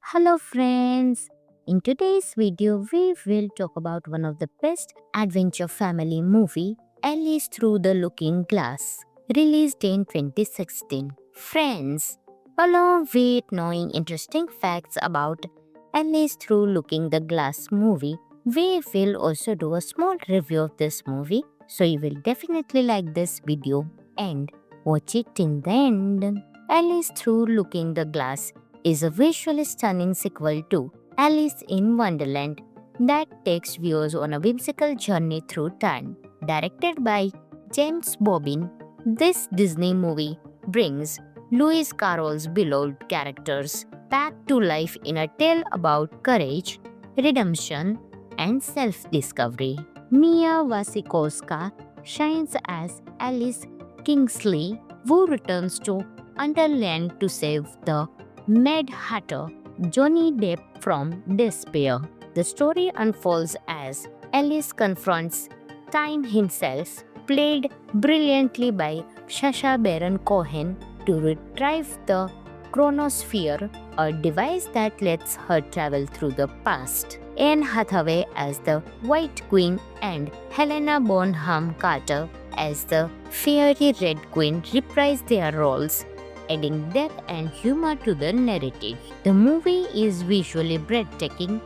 Hello friends! In today's video, we will talk about one of the best adventure family movie, Alice Through the Looking Glass, released in 2016. Friends, along with knowing interesting facts about Alice Through Looking the Glass movie, we will also do a small review of this movie, so you will definitely like this video and watch it till the end. Alice Through Looking the Glass is a visually stunning sequel to Alice in Wonderland that takes viewers on a whimsical journey through time. Directed by James Bobbin, this Disney movie brings Lewis Carroll's beloved characters back to life in a tale about courage, redemption, and self-discovery. Mia Wasikowska shines as Alice Kingsley, who returns to Underland to save the Mad Hatter, Johnny Depp from despair. The story unfolds as Alice confronts Time himself, played brilliantly by Sacha Baron Cohen, to retrieve the chronosphere, a device that lets her travel through the past. Anne Hathaway as the White Queen and Helena Bonham Carter as the Fiery Red Queen reprise their roles, adding depth and humor to the narrative. The movie is visually breathtaking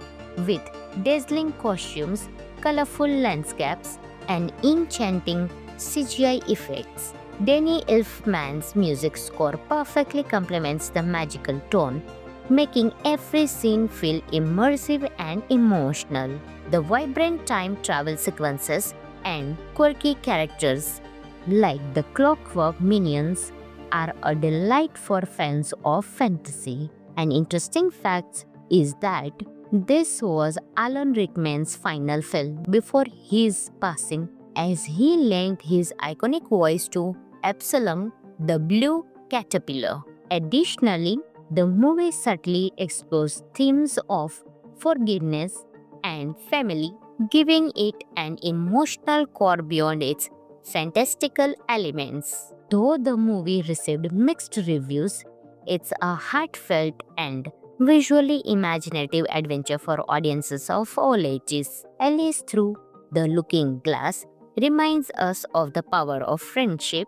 with dazzling costumes, colorful landscapes, and enchanting CGI effects. Danny Elfman's music score perfectly complements the magical tone, making every scene feel immersive and emotional. The vibrant time travel sequences and quirky characters like the Clockwork Minions are a delight for fans of fantasy. An interesting fact is that this was Alan Rickman's final film before his passing, as he lent his iconic voice to Absalom the Blue Caterpillar. Additionally, the movie subtly explores themes of forgiveness and family, giving it an emotional core beyond its fantastical elements. Though the movie received mixed reviews, it's a heartfelt and visually imaginative adventure for audiences of all ages. Alice Through the Looking Glass reminds us of the power of friendship,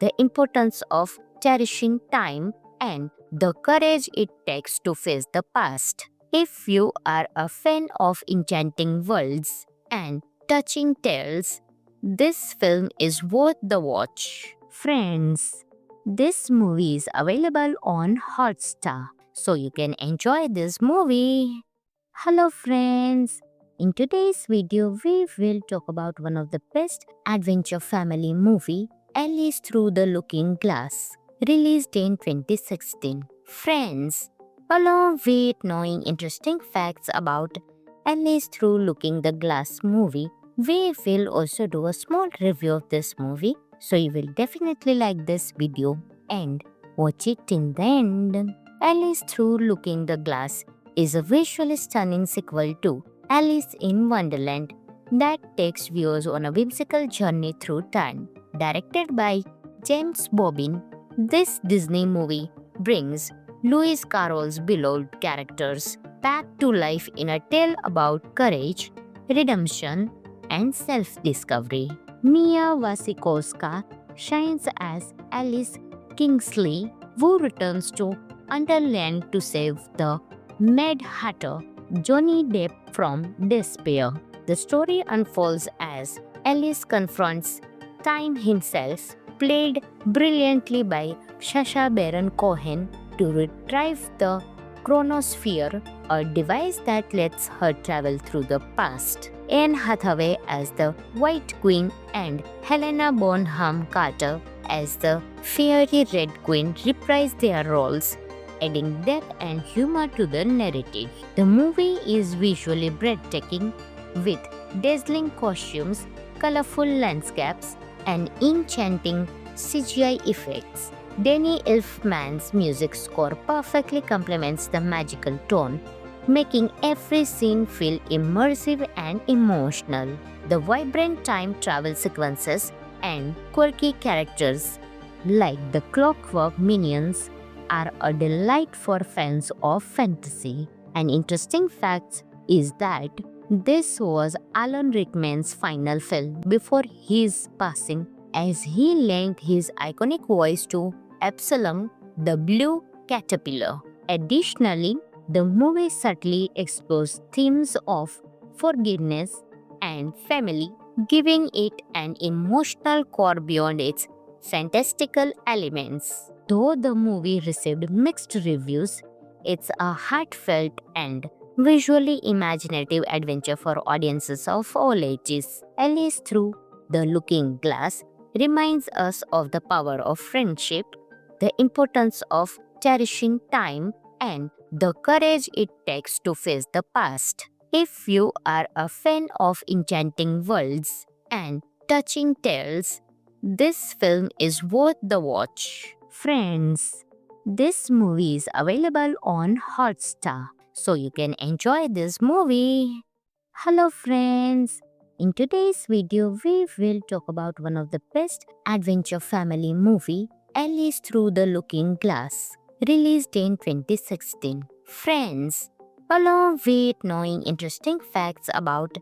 the importance of cherishing time, and the courage it takes to face the past. If you are a fan of enchanting worlds and touching tales, this film is worth the watch. Friends, this movie is available on Hotstar, so you can enjoy this movie. Hello friends! In today's video, we will talk about one of the best adventure family movie, Alice Through the Looking Glass, released in 2016. Friends, along with knowing interesting facts about Alice Through Looking the Glass movie, we will also do a small review of this movie, so you will definitely like this video and watch it till the end. Alice Through Looking the Glass is a visually stunning sequel to Alice in Wonderland that takes viewers on a whimsical journey through time. Directed by James Bobbin, this Disney movie brings Lewis Carroll's beloved characters back to life in a tale about courage, redemption, and self-discovery. Mia Wasikowska shines as Alice Kingsley, who returns to Underland to save the Mad Hatter, Johnny Depp from despair. The story unfolds as Alice confronts Time himself, played brilliantly by Sacha Baron Cohen, to retrieve the chronosphere, a device that lets her travel through the past. Anne Hathaway as the White Queen and Helena Bonham Carter as the Fiery Red Queen reprise their roles, adding depth and humor to the narrative. The movie is visually breathtaking with dazzling costumes, colorful landscapes, and enchanting CGI effects. Danny Elfman's music score perfectly complements the magical tone, making every scene feel immersive and emotional. The vibrant time travel sequences and quirky characters like the Clockwork Minions are a delight for fans of fantasy. An interesting fact is that this was Alan Rickman's final film before his passing, as he lent his iconic voice to Absalom the Blue Caterpillar. Additionally, the movie subtly explores themes of forgiveness and family, giving it an emotional core beyond its fantastical elements. Though the movie received mixed reviews, it's a heartfelt and visually imaginative adventure for audiences of all ages. Alice Through the Looking Glass reminds us of the power of friendship, the importance of cherishing time, and the courage it takes to face the past. If you are a fan of enchanting worlds and touching tales, this film is worth the watch. Friends, this movie is available on Hotstar, so you can enjoy this movie. Hello friends, in today's video we will talk about one of the best adventure family movie, Alice Through the Looking Glass, released in 2016. Friends, along with knowing interesting facts about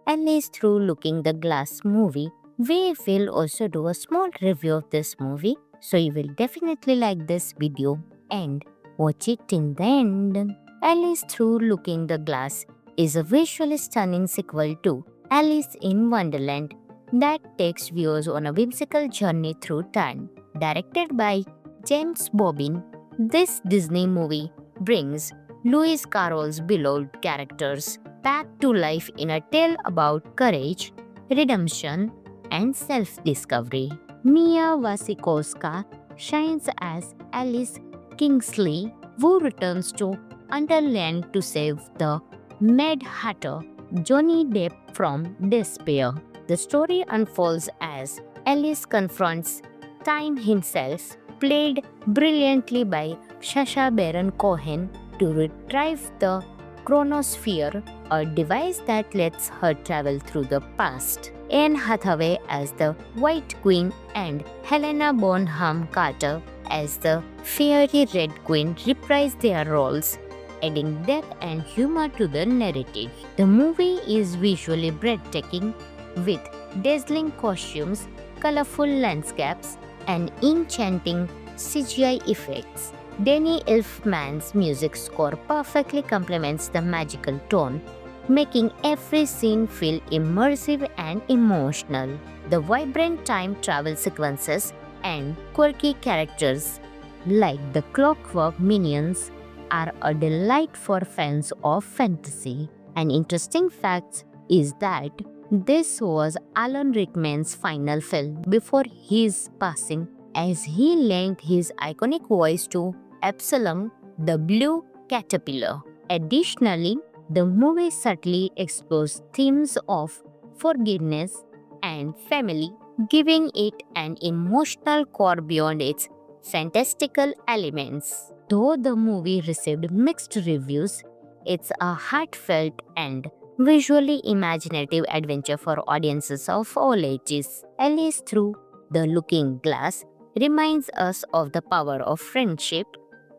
Alice Through Looking the Glass movie, we will also do a small review of this movie, so you will definitely like this video and watch it till the end. Alice Through Looking the Glass is a visually stunning sequel to Alice in Wonderland that takes viewers on a whimsical journey through time. Directed by James Bobbin, this Disney movie brings Lewis Carroll's beloved characters back to life in a tale about courage, redemption, and self-discovery. Mia Wasikowska shines as Alice Kingsley, who returns to Underland to save the Mad Hatter, Johnny Depp, from despair. The story unfolds as Alice confronts Time himself, played brilliantly by Sacha Baron Cohen, to retrieve the chronosphere, a device that lets her travel through the past. Anne Hathaway as the White Queen and Helena Bonham Carter as the Fiery Red Queen reprise their roles, adding depth and humor to the narrative. The movie is visually breathtaking, with dazzling costumes, colorful landscapes, and enchanting CGI effects. Danny Elfman's music score perfectly complements the magical tone, making every scene feel immersive and emotional. The vibrant time travel sequences and quirky characters like the Clockwork Minions are a delight for fans of fantasy. An interesting fact is that this was Alan Rickman's final film before his passing, as he lent his iconic voice to Absalom the Blue Caterpillar. Additionally, the movie subtly explores themes of forgiveness and family, giving it an emotional core beyond its fantastical elements. Though the movie received mixed reviews, it's a heartfelt and visually imaginative adventure for audiences of all ages. Alice Through the Looking Glass reminds us of the power of friendship,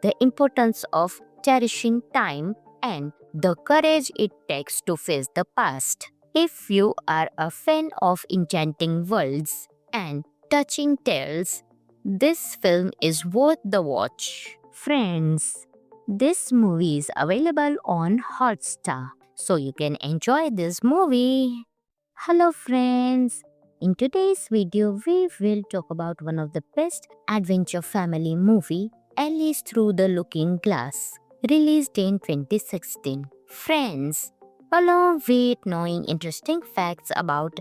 the importance of cherishing time, and the courage it takes to face the past. If you are a fan of enchanting worlds and touching tales, this film is worth the watch. Friends, this movie is available on Hotstar, so you can enjoy this movie. Hello friends, in today's video we will talk about one of the best adventure family movie, Alice Through the Looking Glass, released in 2016. Friends, along with knowing interesting facts about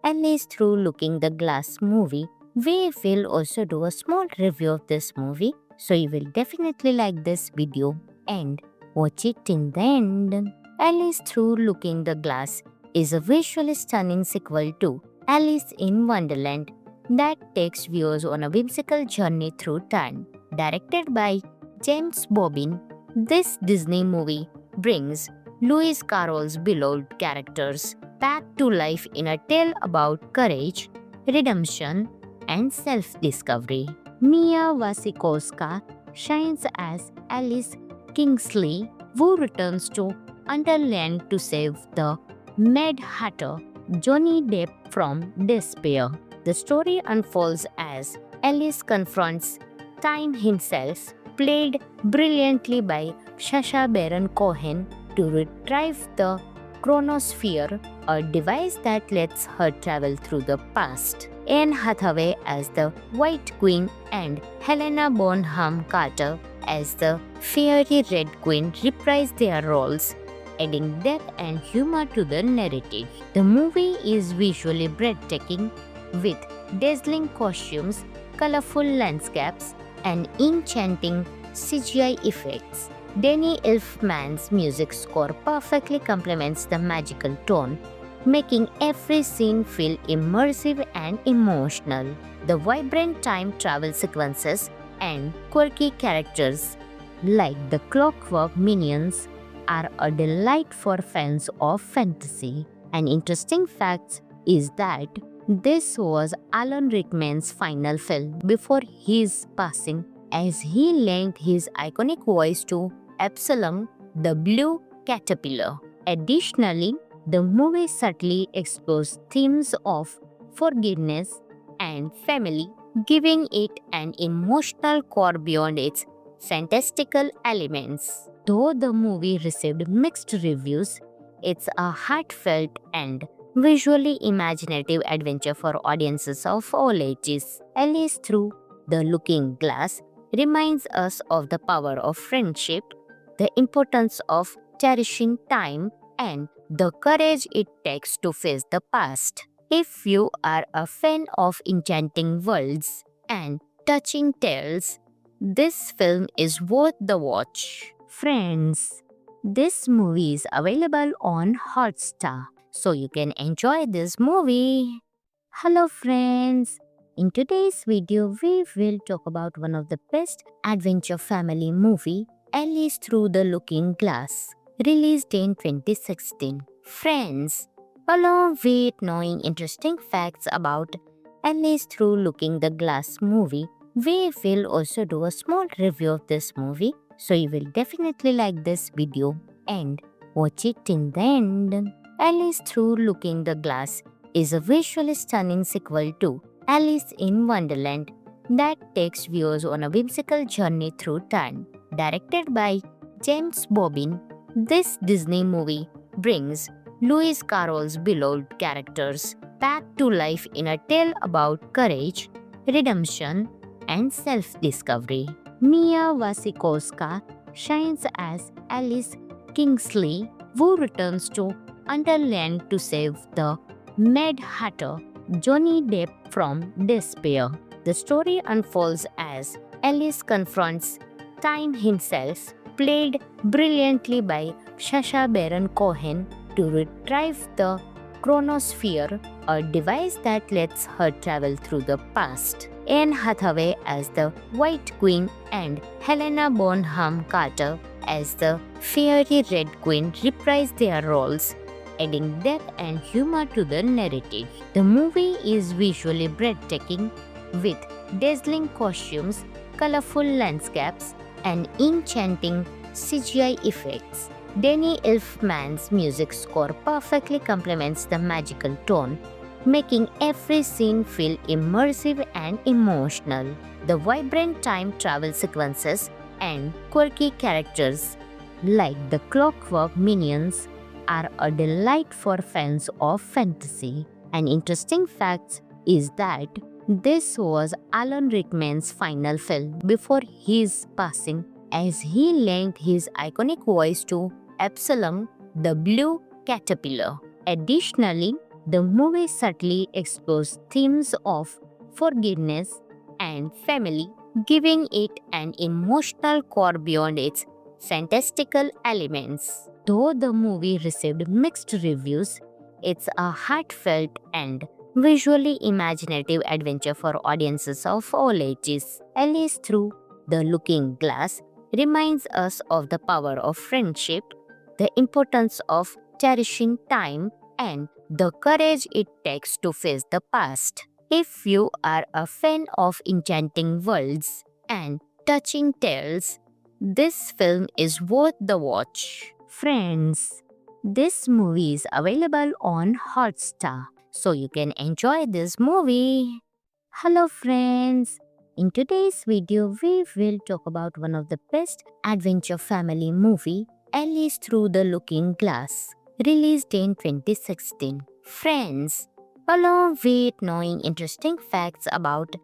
Alice Through Looking the Glass movie, we will also do a small review of this movie, so you will definitely like this video and watch it till the end. Alice Through Looking the Glass is a visually stunning sequel to Alice in Wonderland that takes viewers on a whimsical journey through time. Directed by James Bobbin, this Disney movie brings Lewis Carroll's beloved characters back to life in a tale about courage, redemption, and self-discovery. Mia Wasikowska shines as Alice Kingsley, who returns to Underland to save the Mad Hatter, Johnny Depp, from despair. The story unfolds as Alice confronts Time himself, played brilliantly by Sacha Baron Cohen, to retrieve the chronosphere, a device that lets her travel through the past. Anne Hathaway as the White Queen and Helena Bonham Carter as the Fiery Red Queen reprise their roles, adding depth and humor to the narrative. The movie is visually breathtaking with dazzling costumes, colorful landscapes, and enchanting CGI effects. Danny Elfman's music score perfectly complements the magical tone, making every scene feel immersive and emotional. The vibrant time travel sequences and quirky characters like the Clockwork Minions are a delight for fans of fantasy. An interesting fact is that this was Alan Rickman's final film before his passing, as he lent his iconic voice to Absalom the Blue Caterpillar. Additionally, the movie subtly explores themes of forgiveness and family, giving it an emotional core beyond its fantastical elements. Though the movie received mixed reviews, it's a heartfelt and visually imaginative adventure for audiences of all ages. Alice Through the Looking Glass reminds us of the power of friendship, the importance of cherishing time, and the courage it takes to face the past. If you are a fan of enchanting worlds and touching tales, this film is worth the watch. Friends, this movie is available on Hotstar, so you can enjoy this movie. Hello friends! In today's video, we will talk about one of the best adventure family movie, Alice Through the Looking Glass, released in 2016. Friends, along with knowing interesting facts about Alice Through Looking the Glass movie, we will also do a small review of this movie, so you will definitely like this video and watch it till the end. Alice Through Looking the Glass is a visually stunning sequel to Alice in Wonderland that takes viewers on a whimsical journey through time. Directed by James Bobbin, this Disney movie brings Lewis Carroll's beloved characters back to life in a tale about courage, redemption, and self-discovery. Mia Wasikowska shines as Alice Kingsley, who returns to Underland to save the Mad Hatter, Johnny Depp, from despair. The story unfolds as Alice confronts Time himself, played brilliantly by Sacha Baron Cohen, to retrieve the chronosphere, a device that lets her travel through the past. Anne Hathaway as the White Queen and Helena Bonham Carter as the Fiery Red Queen reprise their roles, adding depth and humor to the narrative. The movie is visually breathtaking with dazzling costumes, colorful landscapes, and enchanting CGI effects. Danny Elfman's music score perfectly complements the magical tone, making every scene feel immersive and emotional. The vibrant time travel sequences and quirky characters like the Clockwork Minions are a delight for fans of fantasy. An interesting fact is that this was Alan Rickman's final film before his passing, as he lent his iconic voice to Absalom the Blue Caterpillar. Additionally, the movie subtly explores themes of forgiveness and family, giving it an emotional core beyond its fantastical elements. Though the movie received mixed reviews, it's a heartfelt and visually imaginative adventure for audiences of all ages. Alice Through the Looking Glass reminds us of the power of friendship, the importance of cherishing time, and the courage it takes to face the past. If you are a fan of enchanting worlds and touching tales. This film is worth the watch. Friends, this movie is available on Hotstar, so you can enjoy this movie. Hello friends, in today's video we will talk about one of the best adventure family movie, Alice Through the Looking Glass, released in 2016. Friends, along with knowing interesting facts about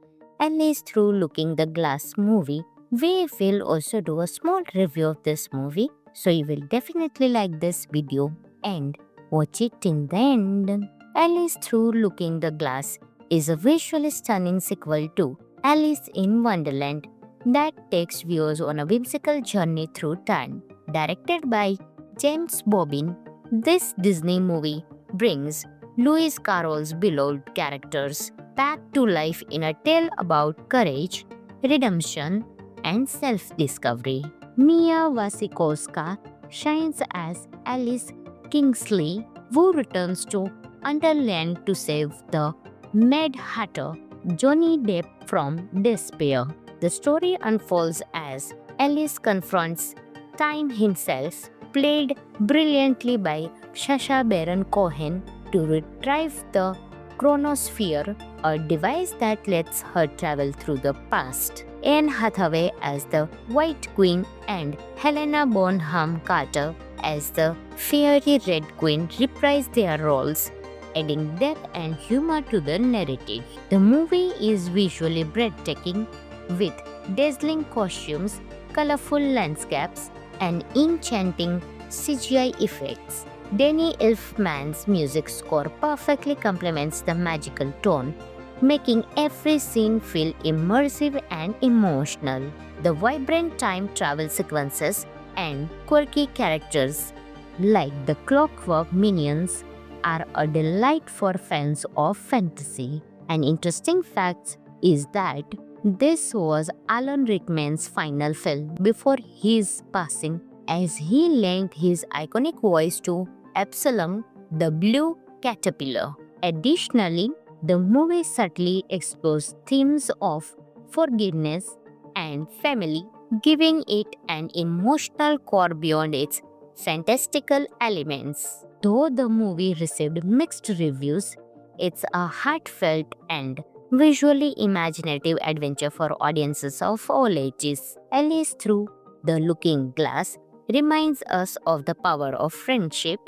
Alice Through Looking the Glass movie, we will also do a small review of this movie, so you will definitely like this video and watch it till the end. Alice Through Looking the Glass is a visually stunning sequel to Alice in Wonderland that takes viewers on a whimsical journey through time. Directed by James Bobbin, this Disney movie brings Lewis Carroll's beloved characters back to life in a tale about courage, redemption, and self-discovery. Mia Wasikowska shines as Alice Kingsley, who returns to Underland to save the Mad Hatter, Johnny Depp, from despair. The story unfolds as Alice confronts Time himself, played brilliantly by Sacha Baron Cohen, to retrieve the chronosphere, a device that lets her travel through the past. Anne Hathaway as the White Queen and Helena Bonham Carter as the Fiery Red Queen reprise their roles, adding depth and humor to the narrative. The movie is visually breathtaking with dazzling costumes, colorful landscapes, and enchanting CGI effects. Danny Elfman's music score perfectly complements the magical tone, making every scene feel immersive and emotional. The vibrant time travel sequences and quirky characters like the Clockwork Minions are a delight for fans of fantasy. An interesting fact is that this was Alan Rickman's final film before his passing, as he lent his iconic voice to Absalom the Blue Caterpillar. Additionally, the movie subtly explores themes of forgiveness and family, giving it an emotional core beyond its fantastical elements. Though the movie received mixed reviews, it's a heartfelt and visually imaginative adventure for audiences of all ages. Alice Through the Looking Glass reminds us of the power of friendship,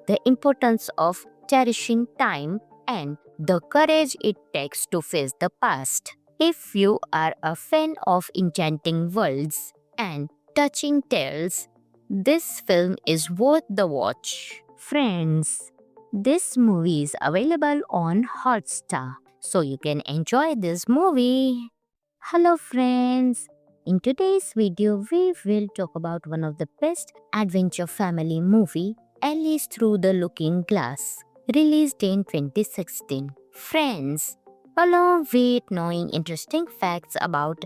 the importance of cherishing time, and the courage it takes to face the past. If you are a fan of enchanting worlds and touching tales, this film is worth the watch. Friends, this movie is available on Hotstar, so you can enjoy this movie. Hello friends, in today's video we will talk about one of the best adventure family movie, Alice Through the Looking Glass, released in 2016. Friends, along with knowing interesting facts about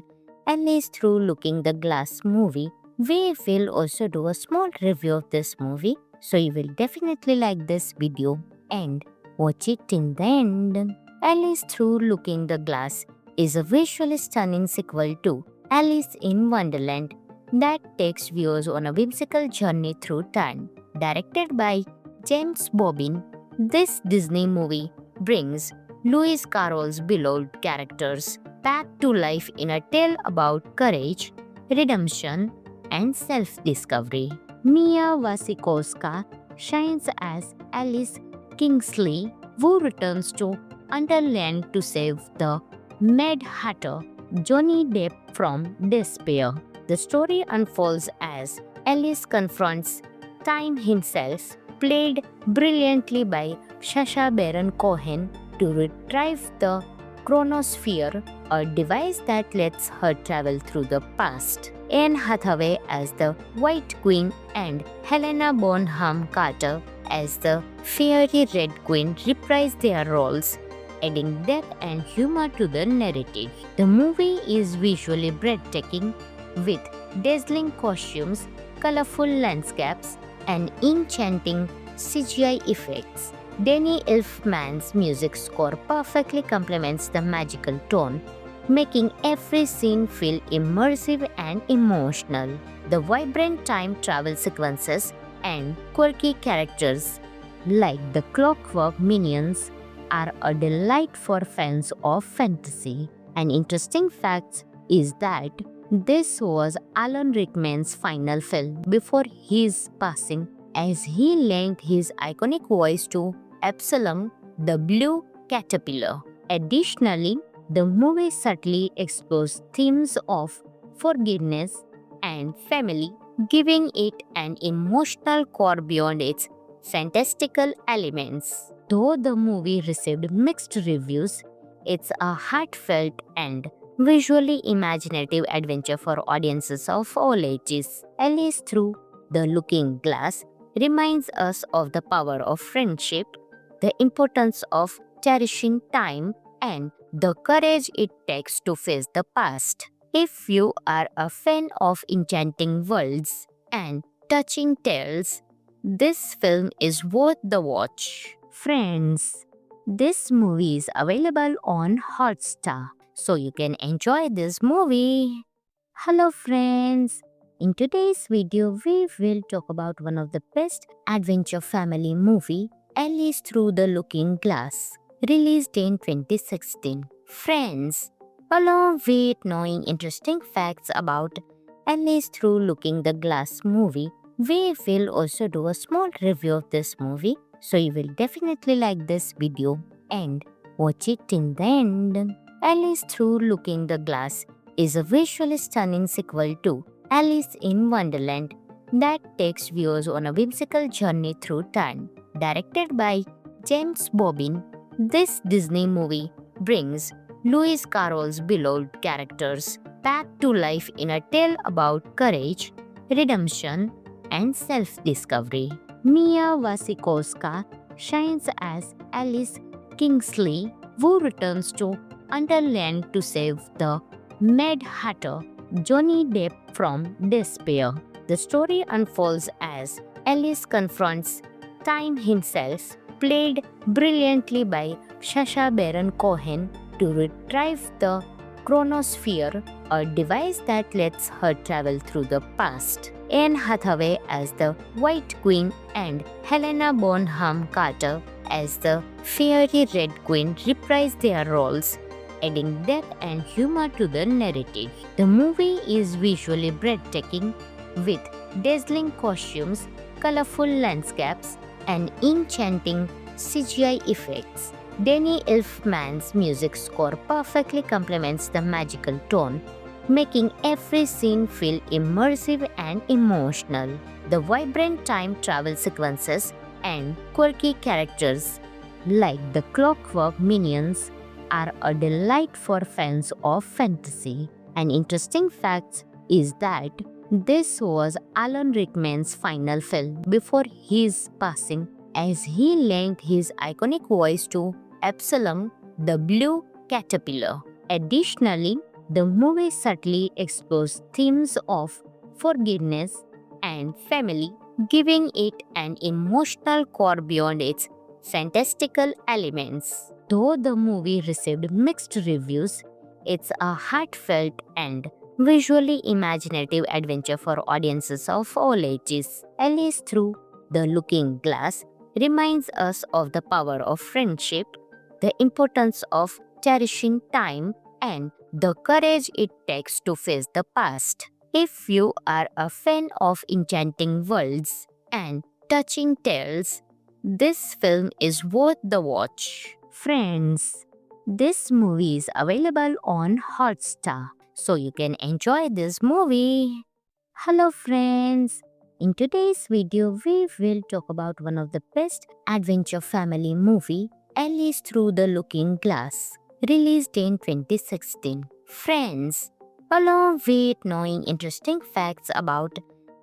Alice Through Looking the Glass movie, we will also do a small review of this movie, so you will definitely like this video and watch it till the end. Alice Through Looking the Glass is a visually stunning sequel to Alice in Wonderland that takes viewers on a whimsical journey through time. Directed by James Bobbin, this Disney movie brings Lewis Carroll's beloved characters back to life in a tale about courage, redemption, and self-discovery. Mia Wasikowska shines as Alice Kingsley, who returns to Underland to save the Mad Hatter, Johnny Depp, from despair. The story unfolds as Alice confronts Time himself, played brilliantly by Sacha Baron Cohen, to retrieve the chronosphere, a device that lets her travel through the past. Anne Hathaway as the White Queen and Helena Bonham Carter as the Fiery Red Queen reprise their roles, adding depth and humor to the narrative. The movie is visually breathtaking with dazzling costumes, colorful landscapes, and enchanting CGI effects. Danny Elfman's music score perfectly complements the magical tone, making every scene feel immersive and emotional. The vibrant time travel sequences and quirky characters like the Clockwork Minions are a delight for fans of fantasy. An interesting fact is that this was Alan Rickman's final film before his passing, as he lent his iconic voice to Absalom the Blue Caterpillar. Additionally, the movie subtly explores themes of forgiveness and family, giving it an emotional core beyond its fantastical elements. Though the movie received mixed reviews, it's a heartfelt and visually imaginative adventure for audiences of all ages. Alice Through the Looking Glass reminds us of the power of friendship, the importance of cherishing time, and the courage it takes to face the past. If you are a fan of enchanting worlds and touching tales, this film is worth the watch. Friends, this movie is available on Hotstar, so you can enjoy this movie. Hello friends, in today's video we will talk about one of the best adventure family movie, Alice Through the Looking Glass, released in 2016. Friends, along with knowing interesting facts about Alice Through Looking the Glass movie, we will also do a small review of this movie, so you will definitely like this video and watch it till the end. Alice Through Looking the Glass is a visually stunning sequel to Alice in Wonderland that takes viewers on a whimsical journey through time. Directed by James Bobbin, this Disney movie brings Lewis Carroll's beloved characters back to life in a tale about courage, redemption, and self-discovery. Mia Wasikowska shines as Alice Kingsley, who returns to Underland to save the Mad Hatter, Johnny Depp, from despair. The story unfolds as Alice confronts Time himself, played brilliantly by Sacha Baron Cohen, to retrieve the chronosphere, a device that lets her travel through the past. Anne Hathaway as the White Queen and Helena Bonham Carter as the Fiery Red Queen reprise their roles, adding depth and humor to the narrative. The movie is visually breathtaking, with dazzling costumes, colorful landscapes, and enchanting CGI effects. Danny Elfman's music score perfectly complements the magical tone, making every scene feel immersive and emotional. The vibrant time travel sequences and quirky characters like the Clockwork Minions are a delight for fans of fantasy. An interesting fact is that this was Alan Rickman's final film before his passing, as he lent his iconic voice to Absalom the Blue Caterpillar. Additionally, the movie subtly explores themes of forgiveness and family, giving it an emotional core beyond its fantastical elements. Though the movie received mixed reviews, it's a heartfelt and visually imaginative adventure for audiences of all ages. Alice Through the Looking Glass reminds us of the power of friendship, the importance of cherishing time, and the courage it takes to face the past. If you are a fan of enchanting worlds and touching tales, this film is worth the watch. Friends, this movie is available on Hotstar, so you can enjoy this movie. Hello friends, in today's video we will talk about one of the best adventure family movie, Alice Through the Looking Glass, released in 2016. Friends, along with knowing interesting facts about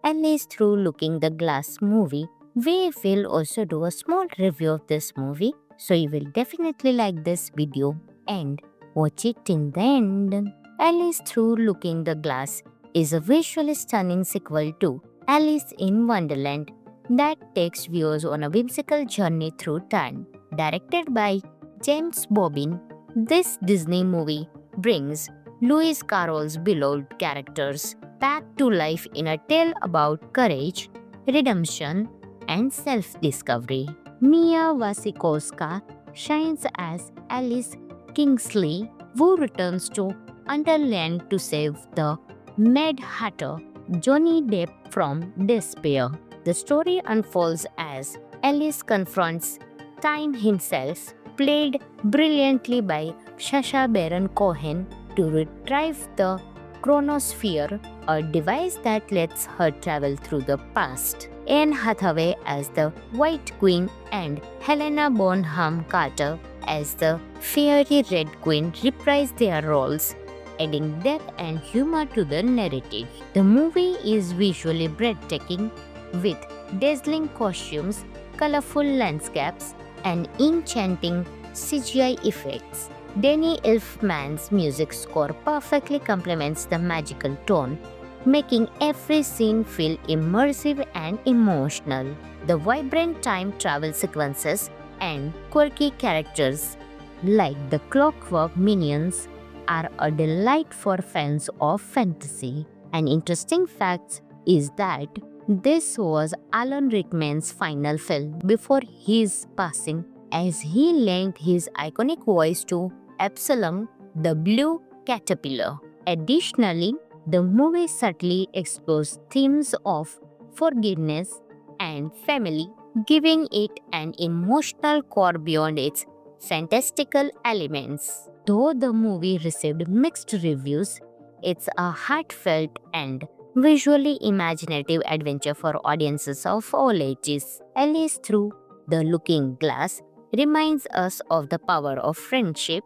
Alice Through Looking the Glass movie, we will also do a small review of this movie, so you will definitely like this video and watch it till the end. Alice Through Looking the Glass is a visually stunning sequel to Alice in Wonderland that takes viewers on a whimsical journey through time. Directed by James Bobbin, this Disney movie brings Lewis Carroll's beloved characters back to life in a tale about courage, redemption, and self-discovery. Mia Wasikowska shines as Alice Kingsley, who returns to Underland to save the Mad Hatter, Johnny Depp, from despair. The story unfolds as Alice confronts Time himself, played brilliantly by Sacha Baron Cohen, to retrieve the chronosphere, a device that lets her travel through the past. Anne Hathaway as the White Queen and Helena Bonham Carter as the Fiery Red Queen reprise their roles, adding depth and humor to the narrative. The movie is visually breathtaking with dazzling costumes, colorful landscapes, and enchanting CGI effects. Danny Elfman's music score perfectly complements the magical tone, making every scene feel immersive and emotional. The vibrant time travel sequences and quirky characters like the Clockwork Minions are a delight for fans of fantasy. An interesting fact is that this was Alan Rickman's final film before his passing, as he lent his iconic voice to Absalom the Blue Caterpillar. Additionally, the movie subtly explores themes of forgiveness and family, giving it an emotional core beyond its fantastical elements. Though the movie received mixed reviews, it's a heartfelt and visually imaginative adventure for audiences of all ages. Alice Through the Looking Glass reminds us of the power of friendship,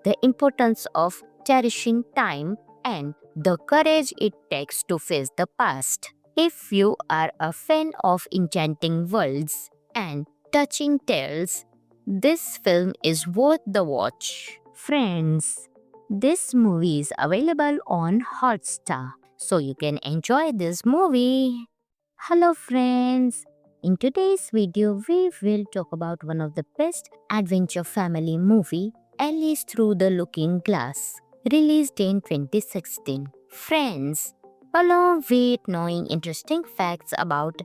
the importance of cherishing time, and the courage it takes to face the past. If you are a fan of enchanting worlds and touching tales, this film is worth the watch. Friends, this movie is available on Hotstar, so you can enjoy this movie. Hello friends! In today's video, we will talk about one of the best adventure family movie, Alice Through the Looking Glass, released in 2016. Friends, along with knowing interesting facts about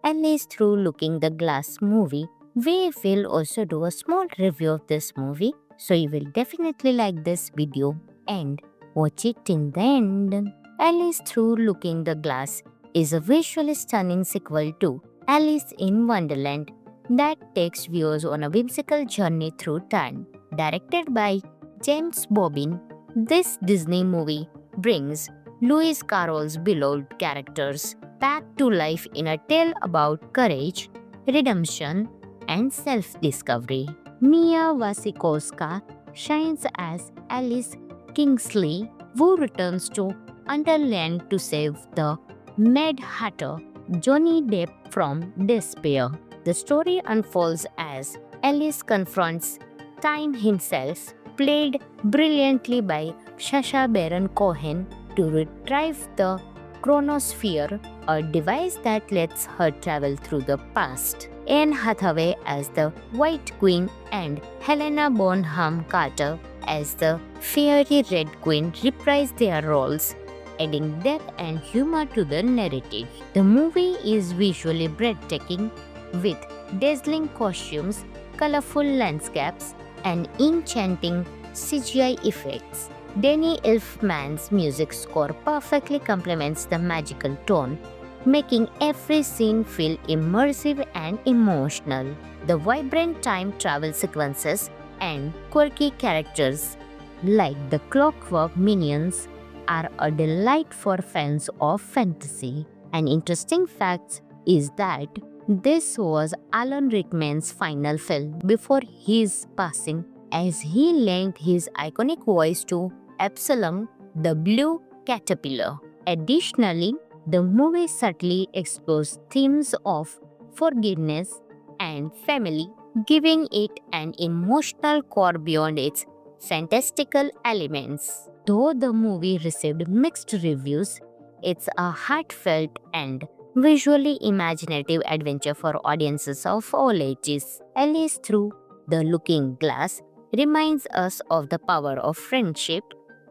Alice Through Looking the Glass movie, we will also do a small review of this movie, so you will definitely like this video and watch it till the end. Alice Through Looking the Glass is a visually stunning sequel to Alice in Wonderland that takes viewers on a whimsical journey through time. Directed by James Bobbin, this Disney movie brings Lewis Carroll's beloved characters back to life in a tale about courage, redemption, and self-discovery. Mia Wasikowska shines as Alice Kingsley, who returns to Underland to save the Mad Hatter, Johnny Depp, from despair. The story unfolds as Alice confronts Time himself, played brilliantly by Sacha Baron Cohen, to retrieve the chronosphere, a device that lets her travel through the past. Anne Hathaway as the White Queen and Helena Bonham Carter as the Fiery Red Queen reprise their roles, adding depth and humor to the narrative. The movie is visually breathtaking with dazzling costumes, colorful landscapes, and enchanting CGI effects. Danny Elfman's music score perfectly complements the magical tone, making every scene feel immersive and emotional. The vibrant time travel sequences and quirky characters like the Clockwork Minions are a delight for fans of fantasy. An interesting fact is that this was Alan Rickman's final film before his passing, as he lent his iconic voice to Absalom the Blue Caterpillar. Additionally, the movie subtly explores themes of forgiveness and family, giving it an emotional core beyond its fantastical elements. Though the movie received mixed reviews, it's a heartfelt and visually imaginative adventure for audiences of all ages. Alice Through the Looking Glass reminds us of the power of friendship,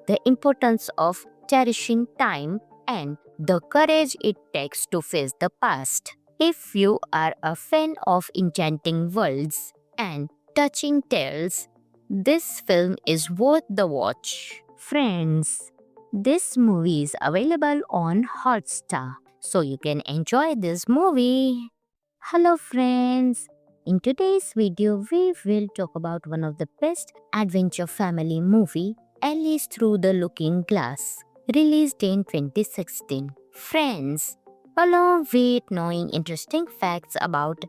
the importance of cherishing time, and the courage it takes to face the past. If you are a fan of enchanting worlds and touching tales, this film is worth the watch. Friends, this movie is available on Hotstar, so you can enjoy this movie. Hello friends, in today's video we will talk about one of the best adventure family movie, Alice Through the Looking Glass, released in 2016. Friends, along with knowing interesting facts about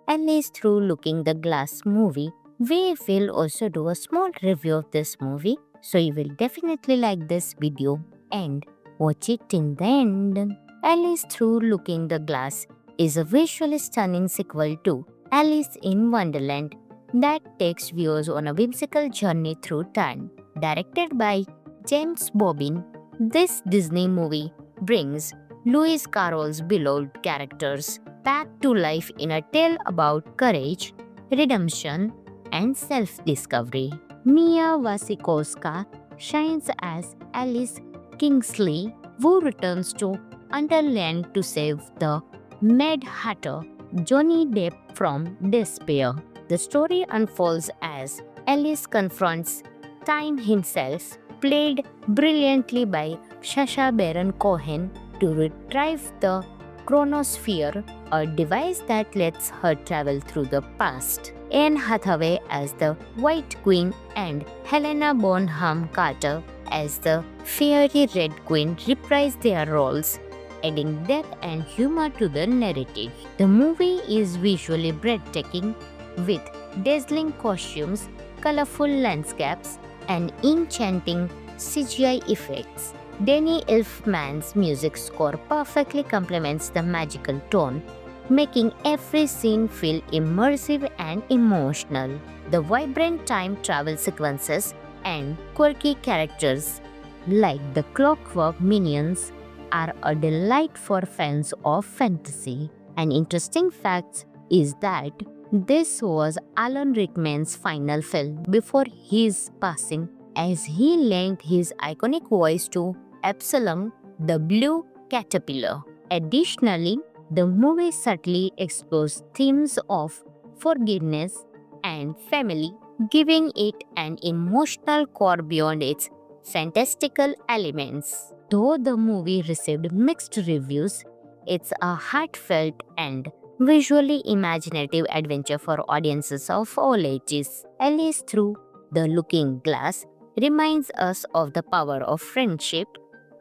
Alice Through Looking the Glass movie, we will also do a small review of this movie, so you will definitely like this video and watch it till the end. Alice Through Looking the Glass is a visually stunning sequel to Alice in Wonderland that takes viewers on a whimsical journey through time. Directed by James Bobbin, this Disney movie brings Lewis Carroll's beloved characters back to life in a tale about courage, redemption, and self-discovery. Mia Wasikowska shines as Alice Kingsley, who returns to Underland to save the Mad Hatter, Johnny Depp, from despair. The story unfolds as Alice confronts Time himself, played brilliantly by Sacha Baron Cohen, to retrieve the chronosphere, a device that lets her travel through the past. Anne Hathaway as the White Queen and Helena Bonham Carter as the Fiery Red Queen reprise their roles, adding depth and humor to the narrative. The movie is visually breathtaking with dazzling costumes, colorful landscapes, and enchanting CGI effects. Danny Elfman's music score perfectly complements the magical tone, making every scene feel immersive and emotional. The vibrant time travel sequences and quirky characters like the Clockwork Minions are a delight for fans of fantasy. An interesting fact is that this was Alan Rickman's final film before his passing, as he lent his iconic voice to Absalom the Blue Caterpillar. Additionally, the movie subtly explores themes of forgiveness and family, giving it an emotional core beyond its fantastical elements. Though the movie received mixed reviews, it's a heartfelt and visually imaginative adventure for audiences of all ages. Alice Through the Looking Glass reminds us of the power of friendship,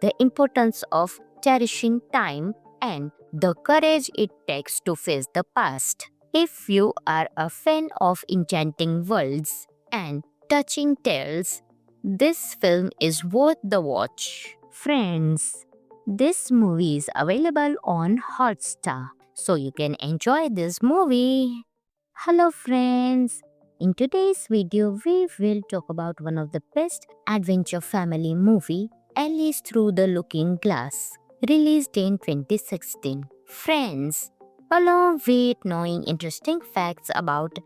the importance of cherishing time, and the courage it takes to face the past. If you are a fan of enchanting worlds and touching tales, this film is worth the watch. Friends, this movie is available on Hotstar, so you can enjoy this movie. Hello friends, in today's video we will talk about one of the best adventure family movie, Alice Through the Looking Glass, released in 2016. Friends, along with knowing interesting facts about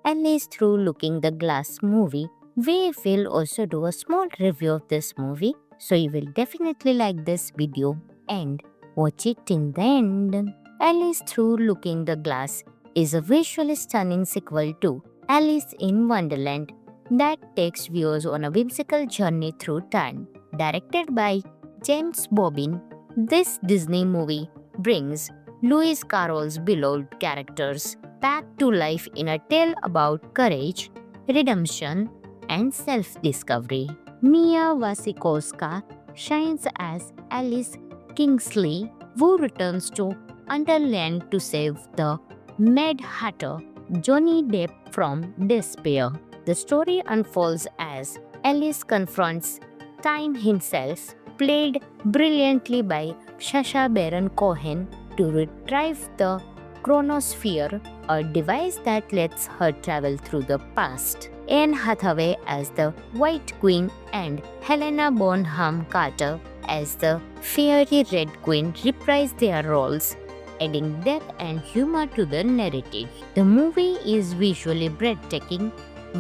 Alice Through Looking the Glass movie, we will also do a small review of this movie, so you will definitely like this video and watch it till the end. Alice Through Looking the Glass is a visually stunning sequel to Alice in Wonderland that takes viewers on a whimsical journey through time. Directed by James Bobbin, this Disney movie brings Lewis Carroll's beloved characters back to life in a tale about courage, redemption, and self-discovery. Mia Wasikowska shines as Alice Kingsley, who returns to Underland to save the Mad Hatter, Johnny Depp, from despair. The story unfolds as Alice confronts Time himself, played brilliantly by Sacha Baron Cohen, to retrieve the chronosphere, a device that lets her travel through the past. Anne Hathaway as the White Queen and Helena Bonham Carter as the Fiery Red Queen reprise their roles, adding depth and humor to the narrative. The movie is visually breathtaking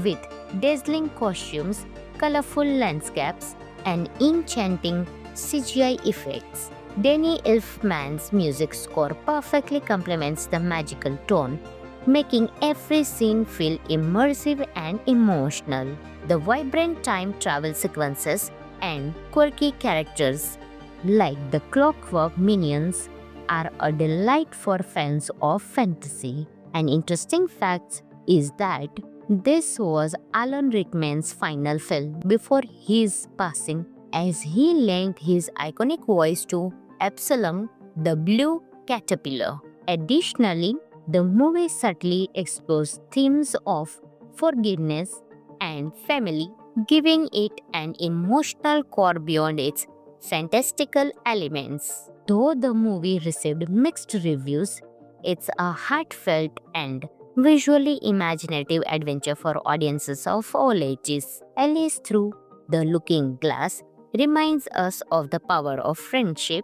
with dazzling costumes, colorful landscapes, and enchanting CGI effects. Danny Elfman's music score perfectly complements the magical tone, making every scene feel immersive and emotional. The vibrant time travel sequences and quirky characters like the Clockwork Minions are a delight for fans of fantasy. An interesting fact is that this was Alan Rickman's final film before his passing, as he lent his iconic voice to Absalom the Blue Caterpillar. Additionally, the movie subtly explores themes of forgiveness and family, giving it an emotional core beyond its fantastical elements. Though the movie received mixed reviews, it's a heartfelt and visually imaginative adventure for audiences of all ages. Alice Through the Looking Glass reminds us of the power of friendship,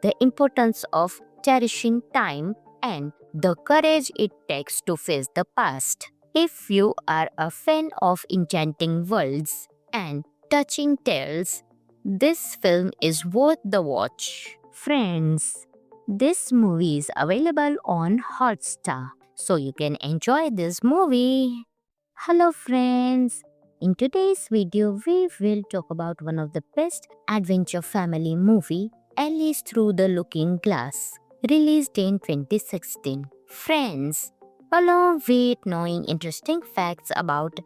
the importance of cherishing time, and the courage it takes to face the past. If you are a fan of enchanting worlds and touching tales, this film is worth the watch. Friends, this movie is available on Hotstar, so you can enjoy this movie. Hello friends, in today's video we will talk about one of the best adventure family movie, Alice Through the Looking Glass, released in 2016. Friends, along with knowing interesting facts about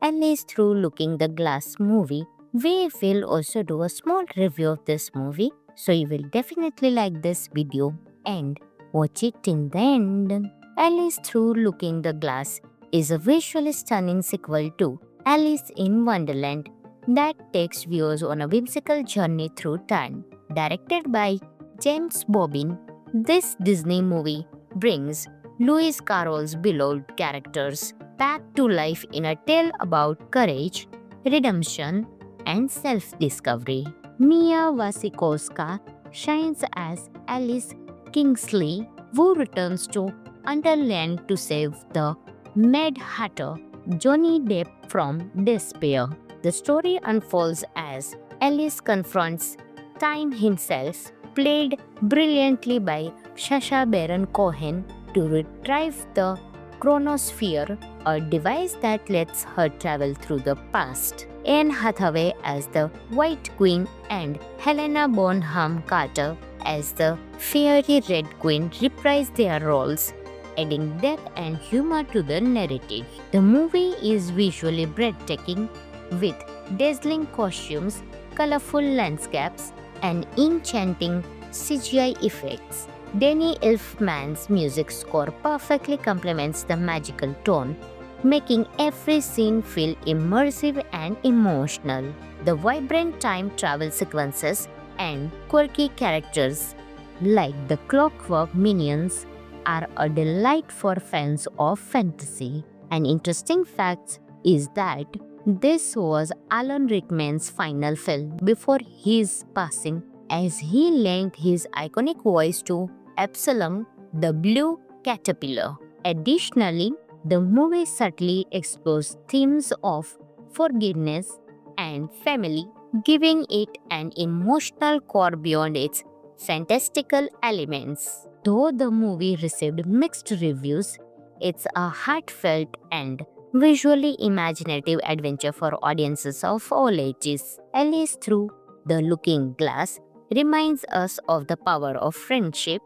Alice Through Looking the Glass movie, we will also do a small review of this movie, so you will definitely like this video and watch it till the end. Alice Through Looking the Glass is a visually stunning sequel to Alice in Wonderland that takes viewers on a whimsical journey through time. Directed by James Bobbin, this Disney movie brings Lewis Carroll's beloved characters back to life in a tale about courage, redemption, and self-discovery. Mia Wasikowska shines as Alice Kingsley, who returns to Underland to save the Mad Hatter, Johnny Depp, from despair. The story unfolds as Alice confronts Time himself, played brilliantly by Sacha Baron Cohen, to retrieve the chronosphere, a device that lets her travel through the past. Anne Hathaway as the White Queen and Helena Bonham Carter as the Fiery Red Queen reprise their roles, adding depth and humor to the narrative. The movie is visually breathtaking, with dazzling costumes, colorful landscapes, and enchanting CGI effects. Danny Elfman's music score perfectly complements the magical tone, making every scene feel immersive and emotional. The vibrant time travel sequences and quirky characters like the Clockwork Minions are a delight for fans of fantasy. An interesting fact is that this was Alan Rickman's final film before his passing, as he lent his iconic voice to Absalom the Blue Caterpillar. Additionally, the movie subtly explores themes of forgiveness and family, giving it an emotional core beyond its fantastical elements. Though the movie received mixed reviews, it's a heartfelt and visually imaginative adventure for audiences of all ages. Alice Through the Looking Glass reminds us of the power of friendship,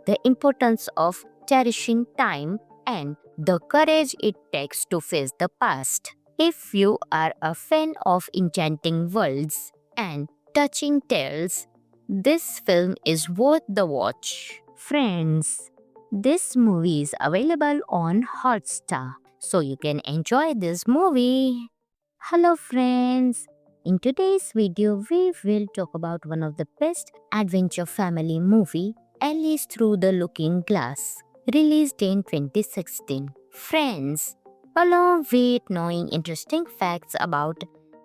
the importance of cherishing time, and the courage it takes to face the past. If you are a fan of enchanting worlds and touching tales, this film is worth the watch. Friends, this movie is available on Hotstar, so you can enjoy this movie. Hello friends, in today's video we will talk about one of the best adventure family movie, Alice Through the Looking Glass, released in 2016. Friends, along with knowing interesting facts about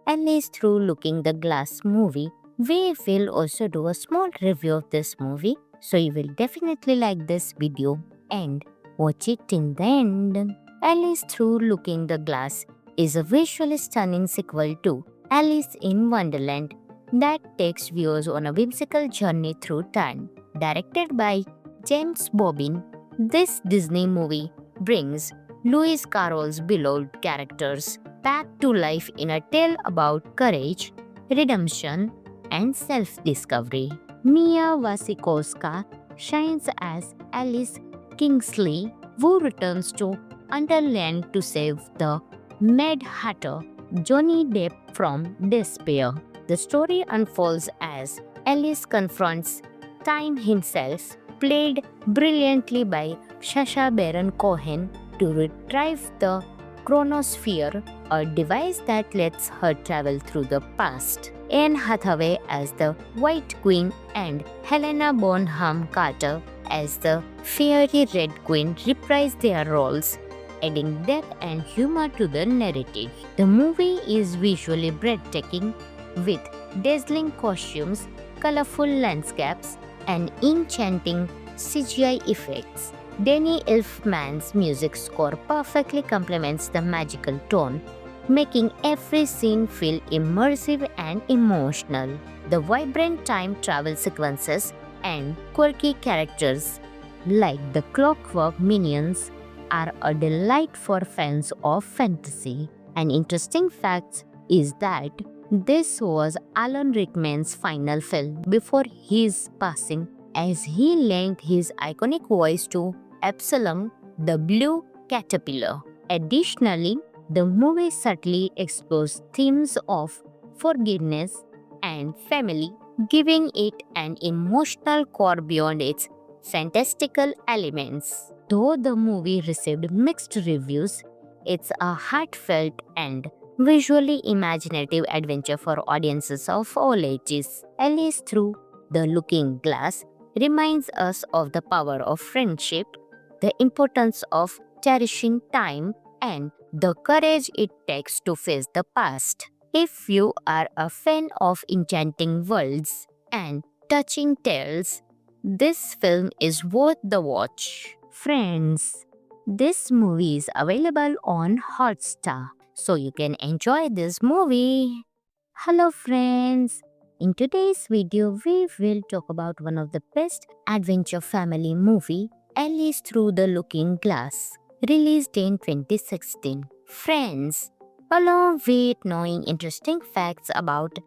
Alice Through Looking the Glass movie, we will also do a small review of this movie, so you will definitely like this video and watch it till the end. Alice Through Looking the Glass is a visually stunning sequel to Alice in Wonderland that takes viewers on a whimsical journey through time. Directed by James Bobbin, this Disney movie brings Lewis Carroll's beloved characters back to life in a tale about courage, redemption, and self-discovery. Mia Wasikowska shines as Alice Kingsley, who returns to Underland to save the Mad Hatter, Johnny Depp, from despair. The story unfolds as Alice confronts Time himself, played brilliantly by Sacha Baron Cohen, to retrieve the chronosphere, a device that lets her travel through the past. Anne Hathaway as the White Queen and Helena Bonham Carter as the Fiery Red Queen reprise their roles, adding depth and humor to the narrative. The movie is visually breathtaking with dazzling costumes, colorful landscapes, and enchanting CGI effects. Danny Elfman's music score perfectly complements the magical tone, making every scene feel immersive and emotional. The vibrant time travel sequences and quirky characters like the Clockwork Minions are a delight for fans of fantasy. An interesting fact is that this was Alan Rickman's final film before his passing, as he lent his iconic voice to Absalom the Blue Caterpillar. Additionally, the movie subtly explores themes of forgiveness and family, giving it an emotional core beyond its fantastical elements. Though the movie received mixed reviews, it's a heartfelt and visually imaginative adventure for audiences of all ages. Alice Through the Looking Glass reminds us of the power of friendship, the importance of cherishing time, and the courage it takes to face the past. If you are a fan of enchanting worlds and touching tales, this film is worth the watch. Friends, this movie is available on Hotstar, so you can enjoy this movie. Hello friends, in today's video we will talk about one of the best adventure family movie, Alice Through the Looking Glass, released in 2016. Friends, along with knowing interesting facts about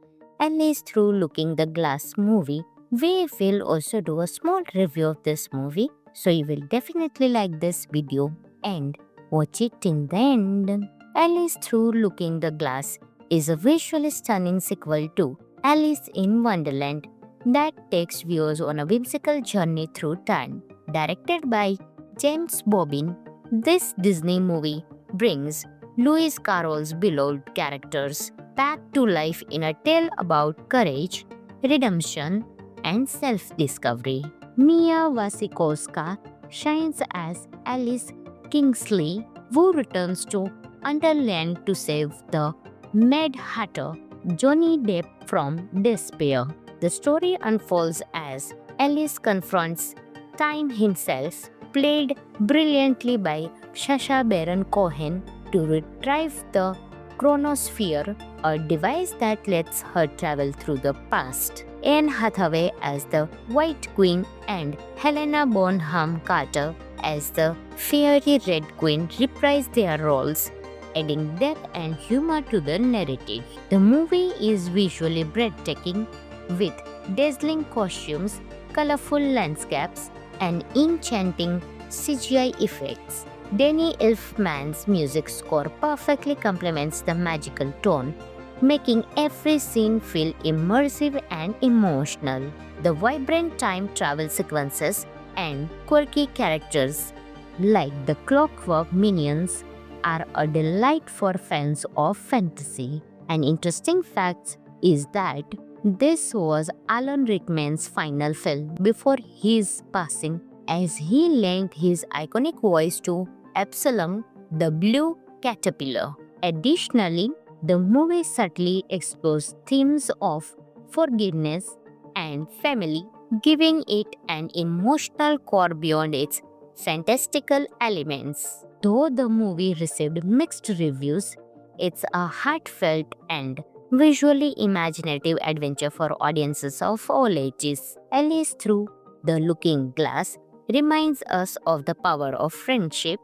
Alice Through Looking the Glass movie, we will also do a small review of this movie, so you will definitely like this video and watch it till the end. Alice Through Looking the Glass is a visually stunning sequel to Alice in Wonderland that takes viewers on a whimsical journey through time. Directed by James Bobbin, this Disney movie brings Lewis Carroll's beloved characters back to life in a tale about courage, redemption, and self-discovery. Mia Wasikowska shines as Alice Kingsley, who returns to Underland to save the Mad Hatter, Johnny Depp, from despair. The story unfolds as Alice confronts Time himself, played brilliantly by Sacha Baron Cohen, to retrieve the chronosphere, a device that lets her travel through the past. Anne Hathaway as the White Queen and Helena Bonham Carter as the Fiery Red Queen reprise their roles, adding depth and humor to the narrative. The movie is visually breathtaking with dazzling costumes, colorful landscapes, and enchanting CGI effects. Danny Elfman's music score perfectly complements the magical tone, making every scene feel immersive and emotional. The vibrant time travel sequences and quirky characters like the Clockwork Minions are a delight for fans of fantasy. An interesting fact is that this was Alan Rickman's final film before his passing, as he lent his iconic voice to Absalom the Blue Caterpillar. Additionally, the movie subtly explores themes of forgiveness and family, giving it an emotional core beyond its fantastical elements. Though the movie received mixed reviews, it's a heartfelt and visually imaginative adventure for audiences of all ages. Alice Through the Looking Glass reminds us of the power of friendship,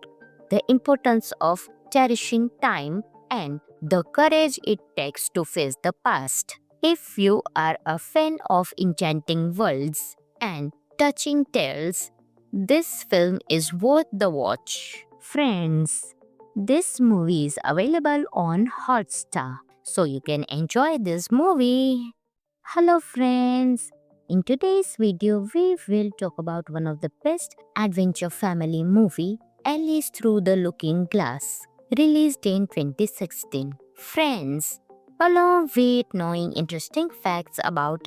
the importance of cherishing time, and the courage it takes to face the past. If you are a fan of enchanting worlds and touching tales, this film is worth the watch. Friends, this movie is available on Hotstar, so you can enjoy this movie. Hello friends, in today's video we will talk about one of the best adventure family movie, Alice Through the Looking Glass, released in 2016. Friends, along with knowing interesting facts about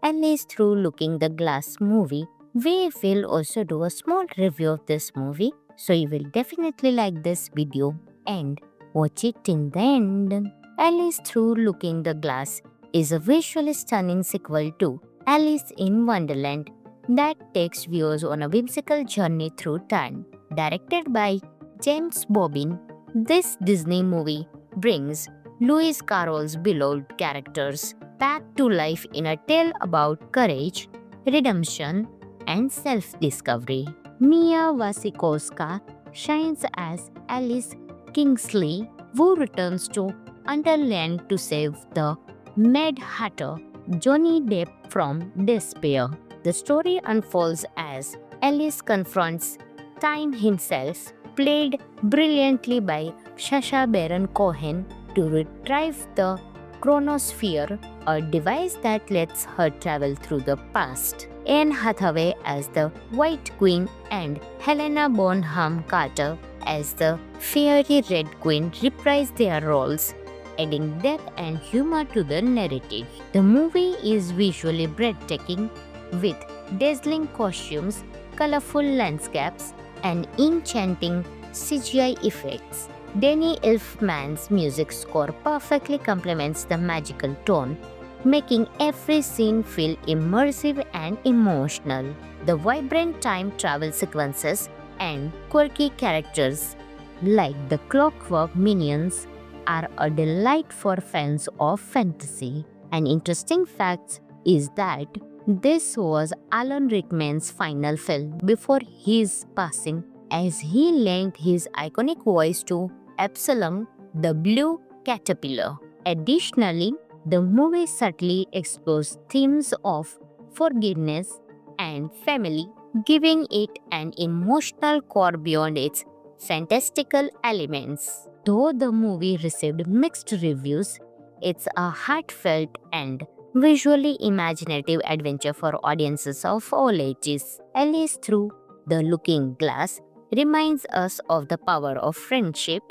Alice Through Looking the Glass movie, we will also do a small review of this movie, so you will definitely like this video and watch it till the end. Alice Through Looking the Glass is a visually stunning sequel to Alice in Wonderland that takes viewers on a whimsical journey through time. Directed by James Bobbin, this Disney movie brings Lewis Carroll's beloved characters back to life in a tale about courage, redemption, and self-discovery. Mia Wasikowska shines as Alice Kingsley, who returns to Underland to save the Mad Hatter, Johnny Depp, from despair. The story unfolds as Alice confronts Time himself, played brilliantly by Sacha Baron Cohen, to retrieve the chronosphere, a device that lets her travel through the past. Anne Hathaway as the White Queen and Helena Bonham Carter as the Fiery Red Queen reprise their roles, adding depth and humor to the narrative. The movie is visually breathtaking with dazzling costumes, colorful landscapes, and enchanting CGI effects. Danny Elfman's music score perfectly complements the magical tone, making every scene feel immersive and emotional. The vibrant time travel sequences and quirky characters like the Clockwork Minions are a delight for fans of fantasy. An interesting fact is that this was Alan Rickman's final film before his passing, as he lent his iconic voice to Absalom the Blue Caterpillar. Additionally, the movie subtly explores themes of forgiveness and family, giving it an emotional core beyond its fantastical elements. Though the movie received mixed reviews, it's a heartfelt and visually imaginative adventure for audiences of all ages. Alice Through the Looking Glass reminds us of the power of friendship,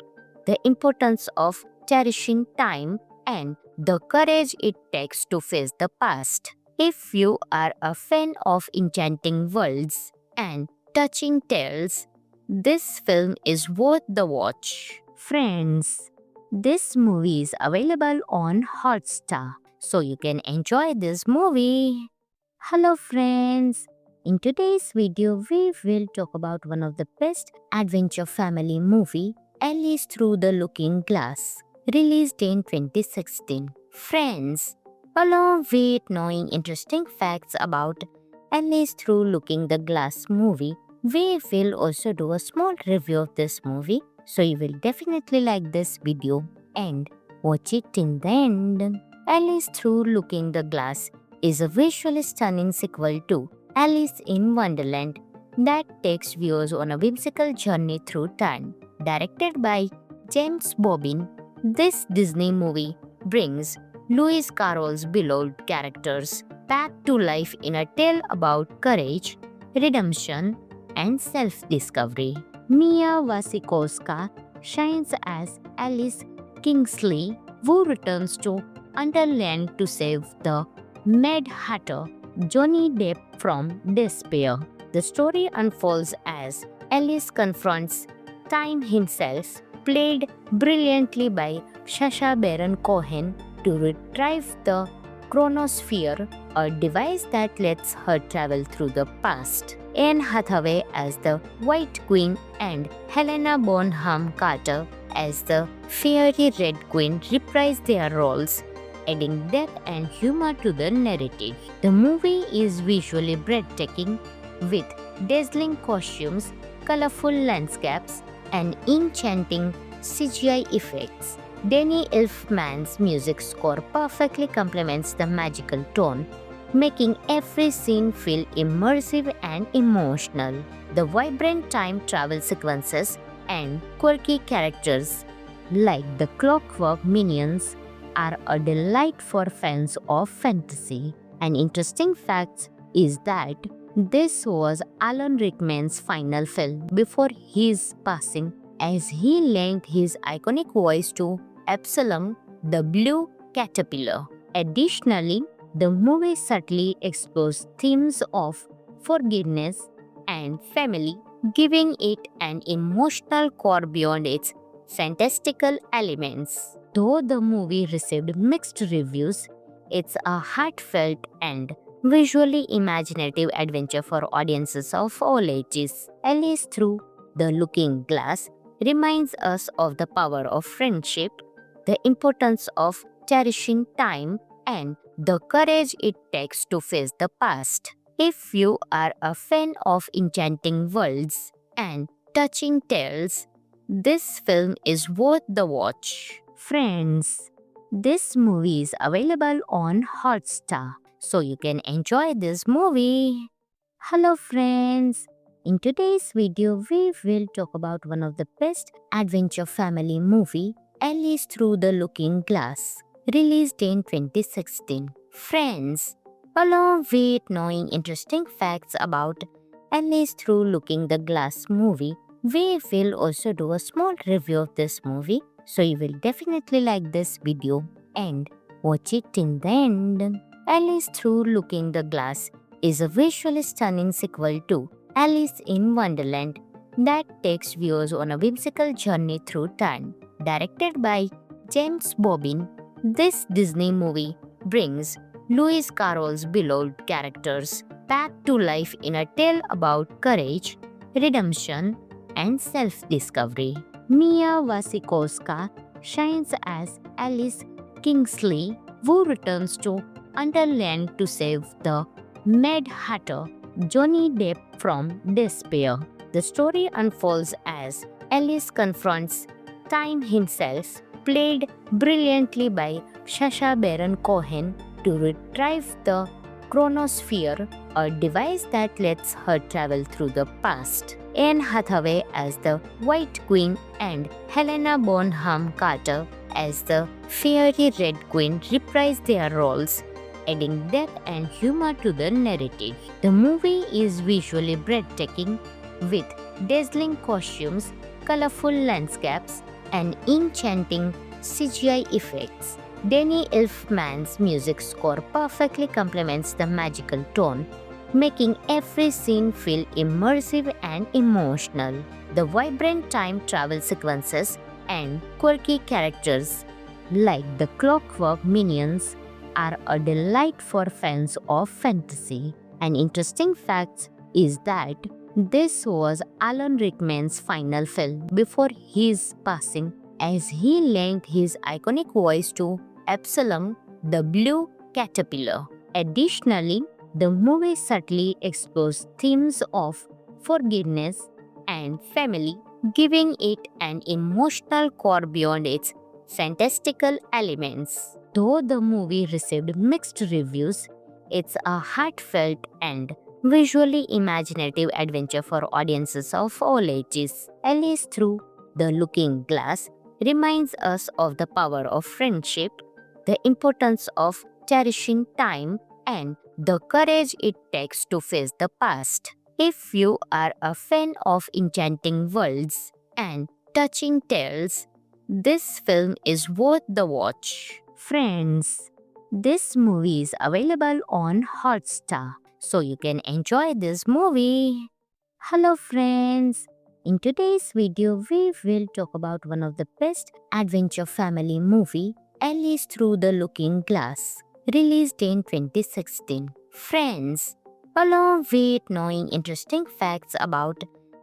the importance of cherishing time, and the courage it takes to face the past. If you are a fan of enchanting worlds and touching tales, this film is worth the watch. Friends, this movie is available on Hotstar, so you can enjoy this movie. Hello friends, in today's video we will talk about one of the best adventure family movie, Alice Through the Looking Glass, released in 2016. Friends, along with knowing interesting facts about Alice Through Looking the Glass movie, we will also do a small review of this movie, so you will definitely like this video and watch it till the end. Alice Through Looking the Glass is a visually stunning sequel to Alice in Wonderland that takes viewers on a whimsical journey through time. Directed by James Bobbin, this Disney movie brings Lewis Carroll's beloved characters back to life in a tale about courage, redemption, and self-discovery. Mia Wasikowska shines as Alice Kingsley, who returns to Underland to save the Mad Hatter, Johnny Depp, from despair. The story unfolds as Alice confronts Time himself, played brilliantly by Sacha Baron Cohen, to retrieve the chronosphere, a device that lets her travel through the past. Anne Hathaway as the White Queen and Helena Bonham Carter as the Fiery Red Queen reprise their roles, adding depth and humor to the narrative. The movie is visually breathtaking with dazzling costumes, colorful landscapes, and enchanting CGI effects. Danny Elfman's music score perfectly complements the magical tone, making every scene feel immersive and emotional. The vibrant time travel sequences and quirky characters like the Clockwork Minions are a delight for fans of fantasy. An interesting fact is that this was Alan Rickman's final film before his passing, as he lent his iconic voice to Absalom the Blue Caterpillar. Additionally, the movie subtly explores themes of forgiveness and family, giving it an emotional core beyond its fantastical elements. Though the movie received mixed reviews, it's a heartfelt and visually imaginative adventure for audiences of all ages. Alice Through the Looking Glass reminds us of the power of friendship, the importance of cherishing time, and the courage it takes to face the past. If you are a fan of enchanting worlds and touching tales, this film is worth the watch. Friends, this movie is available on Hotstar, so you can enjoy this movie. Hello friends, in today's video we will talk about one of the best adventure family movie, Alice Through the Looking Glass, released in 2016. Friends, along with knowing interesting facts about Alice Through Looking the Glass movie, we will also do a small review of this movie, so you will definitely like this video and watch it till the end. Alice Through Looking the Glass is a visually stunning sequel to Alice in Wonderland that takes viewers on a whimsical journey through time. Directed by James Bobbin, this Disney movie brings Lewis Carroll's beloved characters back to life in a tale about courage, redemption, and self-discovery. Mia Wasikowska shines as Alice Kingsley, who returns to Underland to save the Mad Hatter, Johnny Depp, from despair. The story unfolds as Alice confronts Time himself, played brilliantly by Sacha Baron Cohen, to retrieve the chronosphere, a device that lets her travel through the past. Anne Hathaway as the White Queen and Helena Bonham Carter as the Fiery Red Queen reprise their roles, adding depth and humor to the narrative. The movie is visually breathtaking with dazzling costumes, colorful landscapes, and enchanting CGI effects. Danny Elfman's music score perfectly complements the magical tone, making every scene feel immersive and emotional. The vibrant time travel sequences and quirky characters like the Clockwork Minions are a delight for fans of fantasy. An interesting fact is that this was Alan Rickman's final film before his passing, as he lent his iconic voice to Absalom the Blue Caterpillar. Additionally, the movie subtly explores themes of forgiveness and family, giving it an emotional core beyond its fantastical elements. Though the movie received mixed reviews, it's a heartfelt and visually imaginative adventure for audiences of all ages. Alice Through the Looking Glass reminds us of the power of friendship, the importance of cherishing time, and the courage it takes to face the past. If you are a fan of enchanting worlds and touching tales, this film is worth the watch. Friends, this movie is available on Hotstar, so you can enjoy this movie. Hello friends, in today's video we will talk about one of the best adventure family movie, Alice Through the Looking Glass, released in 2016. Friends, along with knowing interesting facts about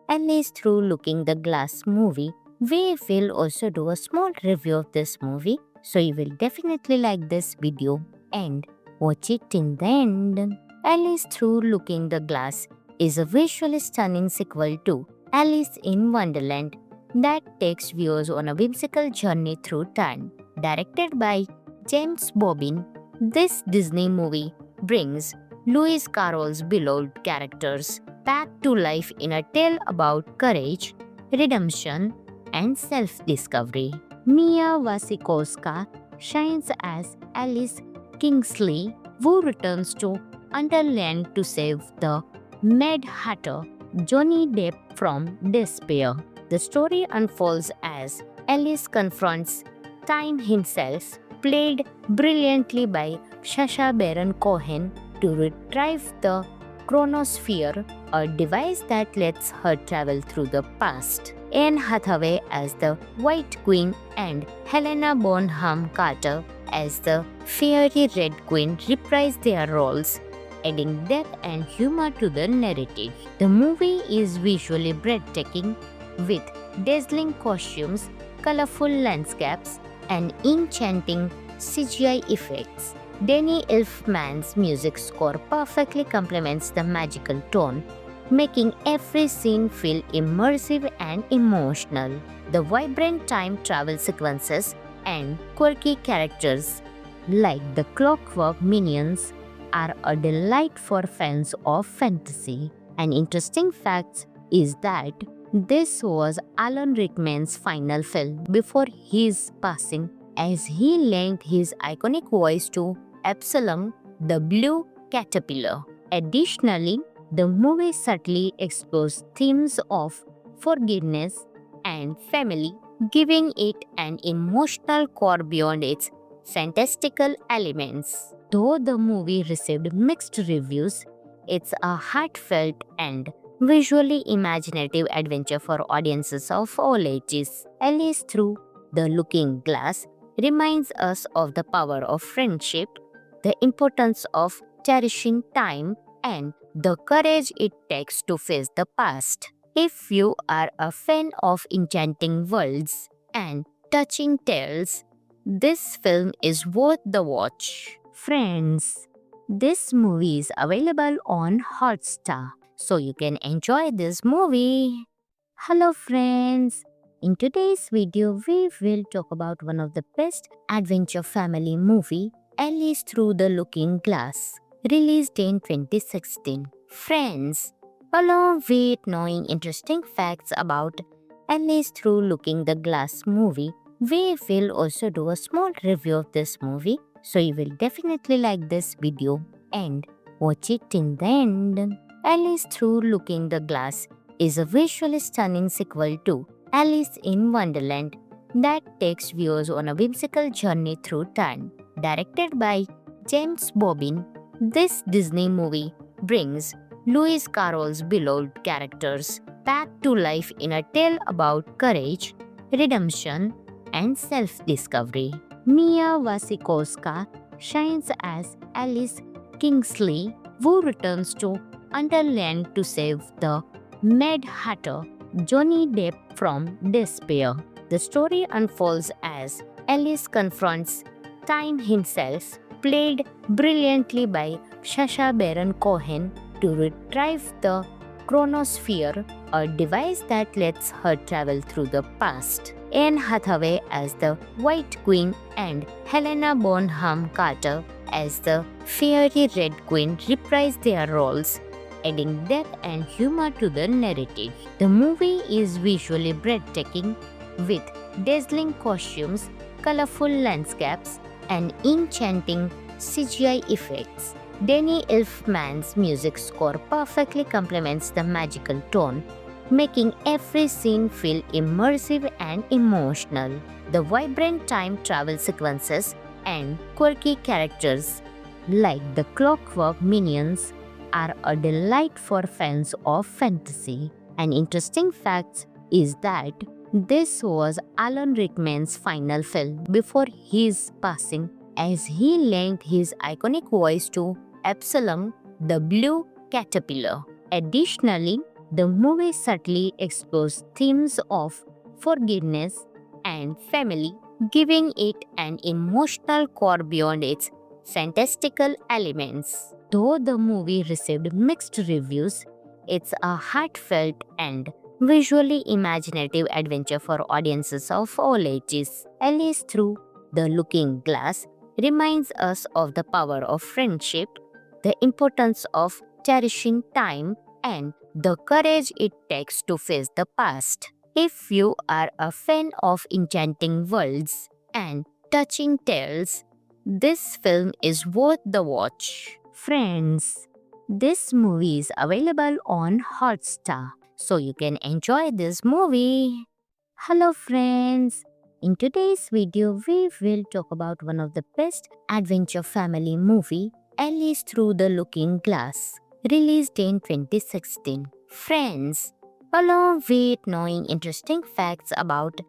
Alice Through Looking the Glass movie, we will also do a small review of this movie, so you will definitely like this video and watch it till the end. Alice Through Looking the Glass is a visually stunning sequel to Alice in Wonderland that takes viewers on a whimsical journey through time. Directed by James Bobbin, this Disney movie brings Lewis Carroll's beloved characters back to life in a tale about courage, redemption, and self-discovery. Mia Wasikowska shines as Alice Kingsley, who returns to Underland to save the Mad Hatter, Johnny Depp, from despair. The story unfolds as Alice confronts Time himself, played brilliantly by Sacha Baron Cohen, to retrieve the chronosphere, a device that lets her travel through the past. Anne Hathaway as the White Queen and Helena Bonham Carter as the Fiery Red Queen reprise their roles, adding depth and humor to the narrative. The movie is visually breathtaking with dazzling costumes, colorful landscapes, and enchanting CGI effects. Danny Elfman's music score perfectly complements the magical tone, making every scene feel immersive and emotional. The vibrant time travel sequences and quirky characters like the Clockwork Minions are a delight for fans of fantasy. An interesting fact is that this was Alan Rickman's final film before his passing, as he lent his iconic voice to Absalom the Blue Caterpillar. Additionally, the movie subtly explores themes of forgiveness and family, giving it an emotional core beyond its fantastical elements. Though the movie received mixed reviews, it's a heartfelt and visually imaginative adventure for audiences of all ages. Alice Through the Looking Glass reminds us of the power of friendship, the importance of cherishing time, and the courage it takes to face the past. If you are a fan of enchanting worlds and touching tales, this film is worth the watch. Friends, this movie is available on Hotstar, so you can enjoy this movie. Hello friends, in today's video we will talk about one of the best adventure family movie, Alice Through the Looking Glass, released in 2016. Friends, along with knowing interesting facts about Alice Through Looking the Glass movie, we will also do a small review of this movie, so you will definitely like this video and watch it till the end. Alice Through Looking the Glass is a visually stunning sequel to Alice in Wonderland that takes viewers on a whimsical journey through time. Directed by James Bobbin, this Disney movie brings Lewis Carroll's beloved characters back to life in a tale about courage, redemption, and self-discovery. Mia Wasikowska shines as Alice Kingsley, who returns to Underland to save the Mad Hatter, Johnny Depp, from despair. The story unfolds as Alice confronts Time himself, played brilliantly by Sacha Baron Cohen, to retrieve the chronosphere, a device that lets her travel through the past. Anne Hathaway as the White Queen and Helena Bonham Carter as the Fiery Red Queen reprise their roles, adding depth and humor to the narrative. The movie is visually breathtaking with dazzling costumes, colorful landscapes, and enchanting CGI effects. Danny Elfman's music score perfectly complements the magical tone, making every scene feel immersive and emotional. The vibrant time travel sequences and quirky characters like the Clockwork Minions are a delight for fans of fantasy. An interesting fact is that this was Alan Rickman's final film before his passing, as he lent his iconic voice to Absalom the Blue Caterpillar. Additionally, the movie subtly explores themes of forgiveness and family, giving it an emotional core beyond its fantastical elements. Though the movie received mixed reviews, it's a heartfelt and visually imaginative adventure for audiences of all ages. Alice Through the Looking Glass reminds us of the power of friendship, the importance of cherishing time, and the courage it takes to face the past. If you are a fan of enchanting worlds and touching tales, this film is worth the watch. Friends, this movie is available on Hotstar, so you can enjoy this movie. Hello friends, in today's video we will talk about one of the best adventure family movie, Alice Through the Looking Glass, released in 2016. Friends, along with knowing interesting facts about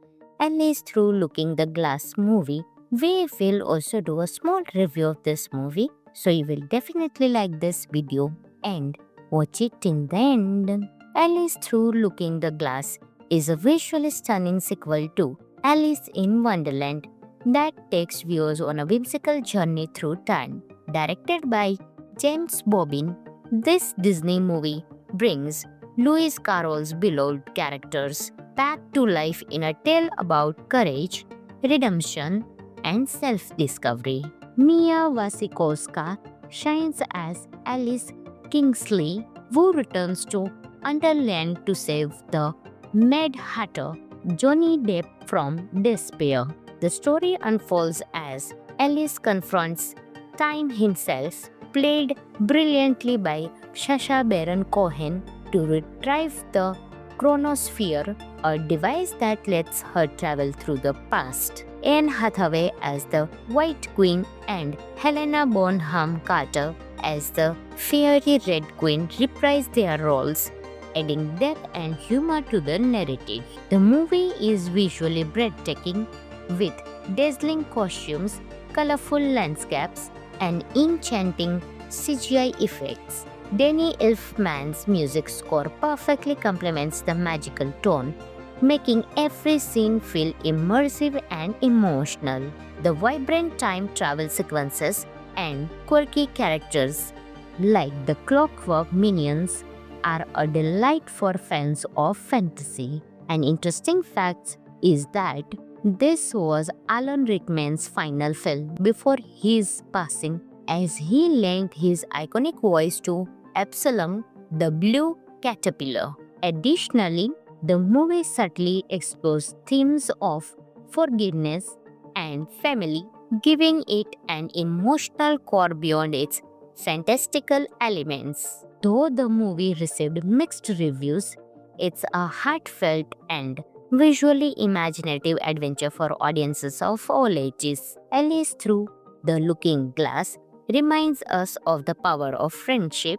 Alice Through Looking the Glass movie, we will also do a small review of this movie, so you will definitely like this video and watch it till the end. Alice Through Looking the Glass is a visually stunning sequel to Alice in Wonderland that takes viewers on a whimsical journey through time. Directed by James Bobbin, this Disney movie brings Lewis Carroll's beloved characters back to life in a tale about courage, redemption, and self-discovery. Mia Wasikowska shines as Alice Kingsley, who returns to Underland to save the Mad Hatter, Johnny Depp, from despair. The story unfolds as Alice confronts Time himself, played brilliantly by Sacha Baron Cohen, to retrieve the chronosphere, a device that lets her travel through the past. Anne Hathaway as the White Queen and Helena Bonham Carter as the Fiery Red Queen reprise their roles, adding depth and humor to the narrative. The movie is visually breathtaking with dazzling costumes, colorful landscapes, and enchanting CGI effects. Danny Elfman's music score perfectly complements the magical tone, making every scene feel immersive and emotional. The vibrant time travel sequences and quirky characters like the Clockwork Minions are a delight for fans of fantasy. An interesting fact is that this was Alan Rickman's final film before his passing, as he lent his iconic voice to Absalom the Blue Caterpillar. Additionally, the movie subtly explores themes of forgiveness and family, giving it an emotional core beyond its fantastical elements. Though the movie received mixed reviews, it's a heartfelt and visually imaginative adventure for audiences of all ages. Alice Through the Looking Glass reminds us of the power of friendship,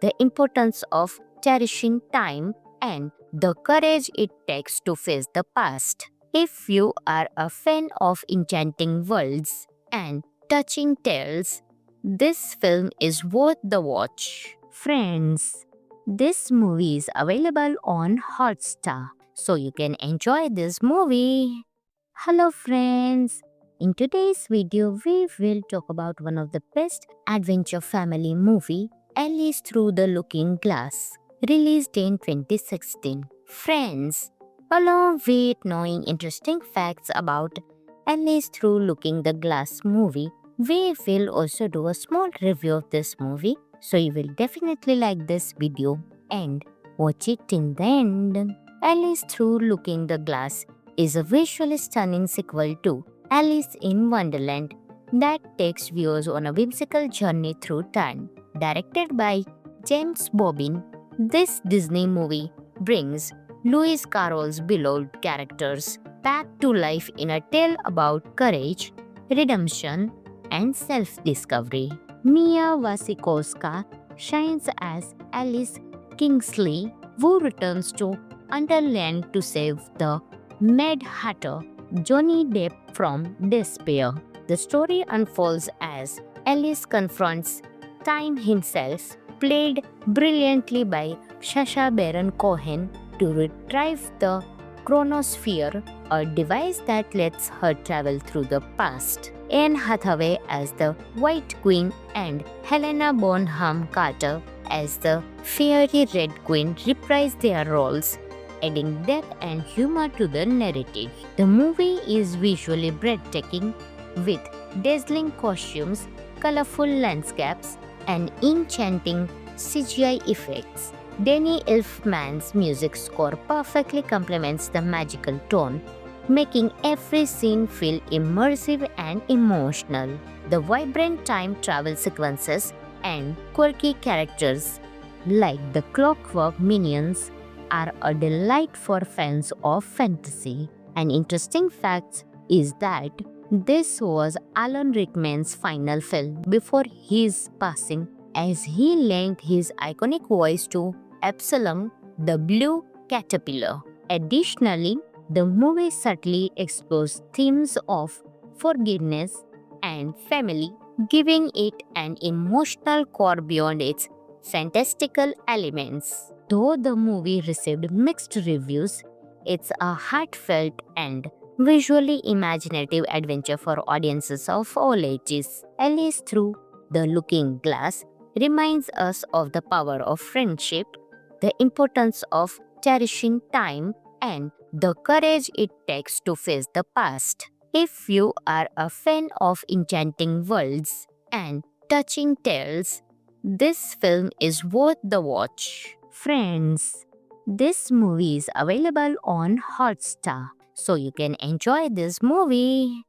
the importance of cherishing time, and the courage it takes to face the past. If you are a fan of enchanting worlds and touching tales, this film is worth the watch. Friends, this movie is available on Hotstar, so you can enjoy this movie. Hello friends, in today's video we will talk about one of the best adventure family movie, Alice Through the Looking Glass, released in 2016. Friends, along with knowing interesting facts about Alice Through Looking the Glass movie, we will also do a small review of this movie, so you will definitely like this video and watch it till the end. Alice Through Looking the Glass is a visually stunning sequel to Alice in Wonderland that takes viewers on a whimsical journey through time. Directed by James Bobbin, this Disney movie brings Lewis Carroll's beloved characters back to life in a tale about courage, redemption, and self-discovery. Mia Wasikowska shines as Alice Kingsley, who returns to Underland to save the Mad Hatter, Johnny Depp, from despair. The story unfolds as Alice confronts Time himself, played brilliantly by Sacha Baron Cohen, to retrieve the chronosphere, a device that lets her travel through the past. Anne Hathaway as the White Queen and Helena Bonham Carter as the Fiery Red Queen reprise their roles, adding depth and humor to the narrative. The movie is visually breathtaking with dazzling costumes, colorful landscapes, and enchanting CGI effects. Danny Elfman's music score perfectly complements the magical tone, making every scene feel immersive and emotional. The vibrant time travel sequences and quirky characters like the Clockwork Minions are a delight for fans of fantasy. An interesting fact is that this was Alan Rickman's final film before his passing, as he lent his iconic voice to Absalom the Blue Caterpillar. Additionally, the movie subtly explores themes of forgiveness and family, giving it an emotional core beyond its fantastical elements. Though the movie received mixed reviews, it's a heartfelt and visually imaginative adventure for audiences of all ages. Alice Through the Looking Glass reminds us of the power of friendship, the importance of cherishing time, and the courage it takes to face the past. If you are a fan of enchanting worlds and touching tales, this film is worth the watch. Friends, this movie is available on Hotstar, so you can enjoy this movie.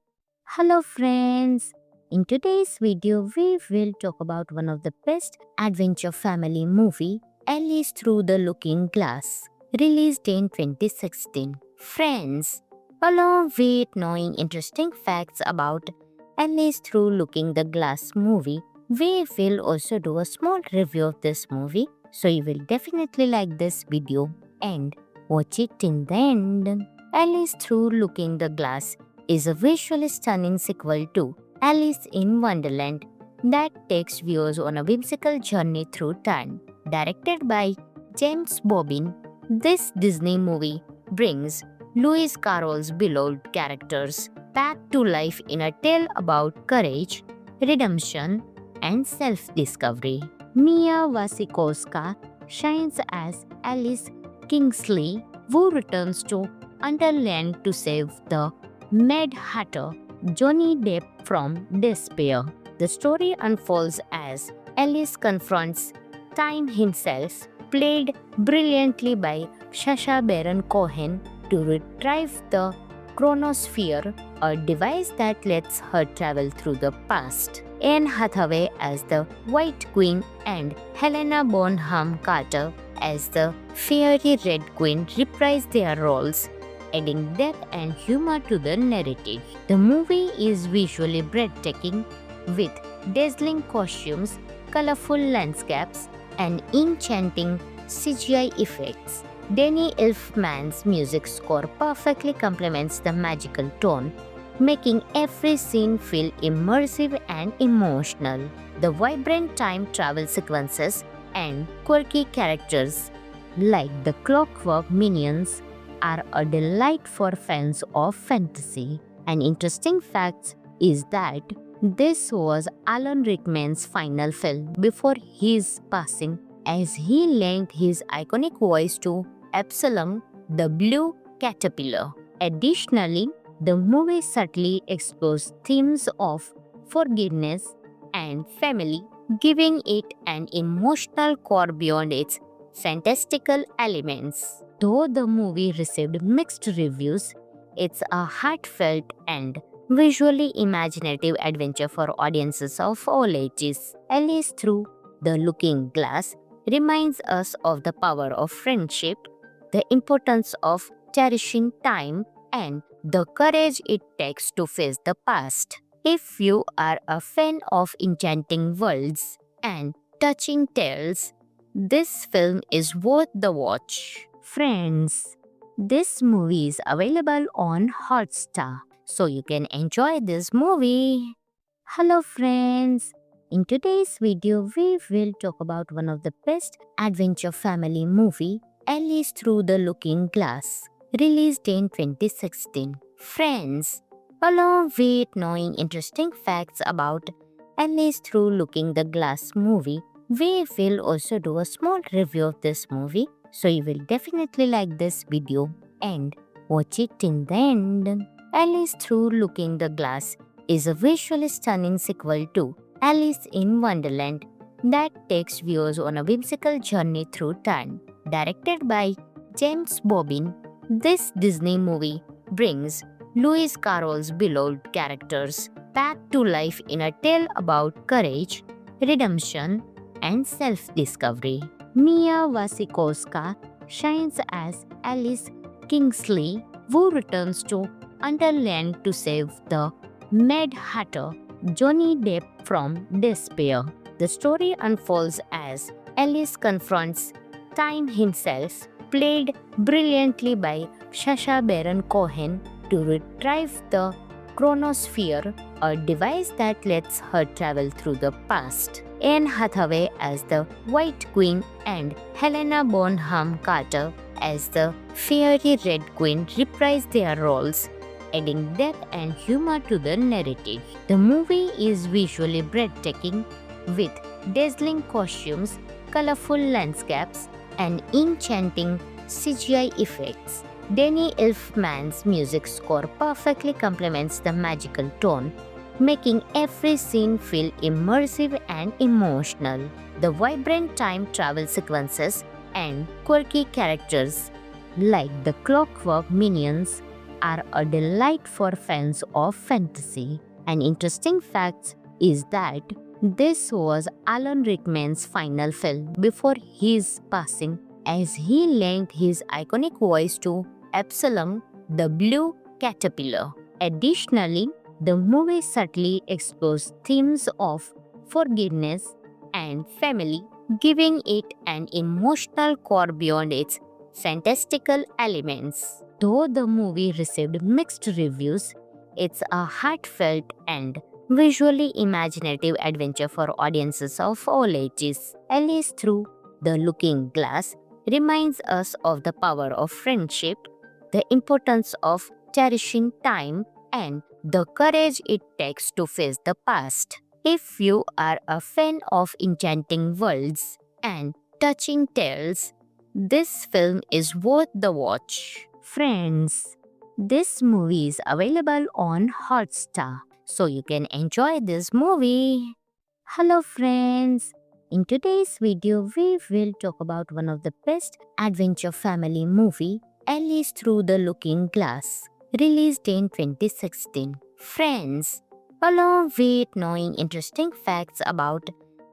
Hello friends, in today's video we will talk about one of the best adventure family movie, Alice Through the Looking Glass, released in 2016. Friends, along with knowing interesting facts about Alice Through Looking the Glass movie, we will also do a small review of this movie, so you will definitely like this video and watch it till the end. Alice Through Looking the Glass is a visually stunning sequel to Alice in Wonderland that takes viewers on a whimsical journey through time. Directed by James Bobbin, this Disney movie brings Lewis Carroll's beloved characters back to life in a tale about courage, redemption, and self-discovery. Mia Wasikowska shines as Alice Kingsley, who returns to Underland to save the Mad Hatter, Johnny Depp, from despair. The story unfolds as Alice confronts Time himself, played brilliantly by Sacha Baron Cohen, to retrieve the chronosphere, a device that lets her travel through the past. Anne Hathaway as the White Queen and Helena Bonham Carter as the Fiery Red Queen reprise their roles, adding depth and humor to the narrative. The movie is visually breathtaking with dazzling costumes, colorful landscapes, and enchanting CGI effects. Danny Elfman's music score perfectly complements the magical tone, making every scene feel immersive and emotional. The vibrant time travel sequences and quirky characters like the Clockwork Minions are a delight for fans of fantasy. An interesting fact is that this was Alan Rickman's final film before his passing, as he lent his iconic voice to Absalom the Blue Caterpillar. Additionally, the movie subtly explores themes of forgiveness and family, giving it an emotional core beyond its fantastical elements. Though the movie received mixed reviews, it's a heartfelt and visually imaginative adventure for audiences of all ages. Alice Through the Looking Glass reminds us of the power of friendship, the importance of cherishing time, and the courage it takes to face the past. If you are a fan of enchanting worlds and touching tales, this film is worth the watch. Friends, this movie is available on Hotstar, so you can enjoy this movie. Hello friends, in today's video we will talk about one of the best adventure family movie, Alice Through the Looking Glass, released in 2016. Friends, along with knowing interesting facts about Alice Through Looking the Glass movie, we will also do a small review of this movie, so you will definitely like this video and watch it till the end. Alice Through Looking the Glass is a visually stunning sequel to Alice in Wonderland that takes viewers on a whimsical journey through time. Directed by James Bobbin, this Disney movie brings Lewis Carroll's beloved characters back to life in a tale about courage, redemption, and self-discovery. Mia Wasikowska shines as Alice Kingsley, who returns to Underland to save the Mad Hatter, Johnny Depp, from despair. The story unfolds as Alice confronts Time himself, played brilliantly by Sacha Baron Cohen, to retrieve the chronosphere, a device that lets her travel through the past. Anne Hathaway as the White Queen and Helena Bonham Carter as the Fiery Red Queen reprise their roles, adding depth and humor to the narrative. The movie is visually breathtaking with dazzling costumes, colorful landscapes, and enchanting CGI effects. Danny Elfman's music score perfectly complements the magical tone, making every scene feel immersive and emotional. The vibrant time travel sequences and quirky characters like the Clockwork Minions are a delight for fans of fantasy. An interesting fact is that this was Alan Rickman's final film before his passing, as he lent his iconic voice to Absalom the Blue Caterpillar. Additionally, the movie subtly explores themes of forgiveness and family, giving it an emotional core beyond its fantastical elements. Though the movie received mixed reviews, it's a heartfelt and visually imaginative adventure for audiences of all ages. Alice Through the Looking Glass reminds us of the power of friendship, the importance of cherishing time, and the courage it takes to face the past. If you are a fan of enchanting worlds and touching tales, this film is worth the watch. Friends, this movie is available on Hotstar, so you can enjoy this movie. Hello friends! In today's video, we will talk about one of the best adventure family movie, Alice Through the Looking Glass, released in 2016. Friends, along with knowing interesting facts about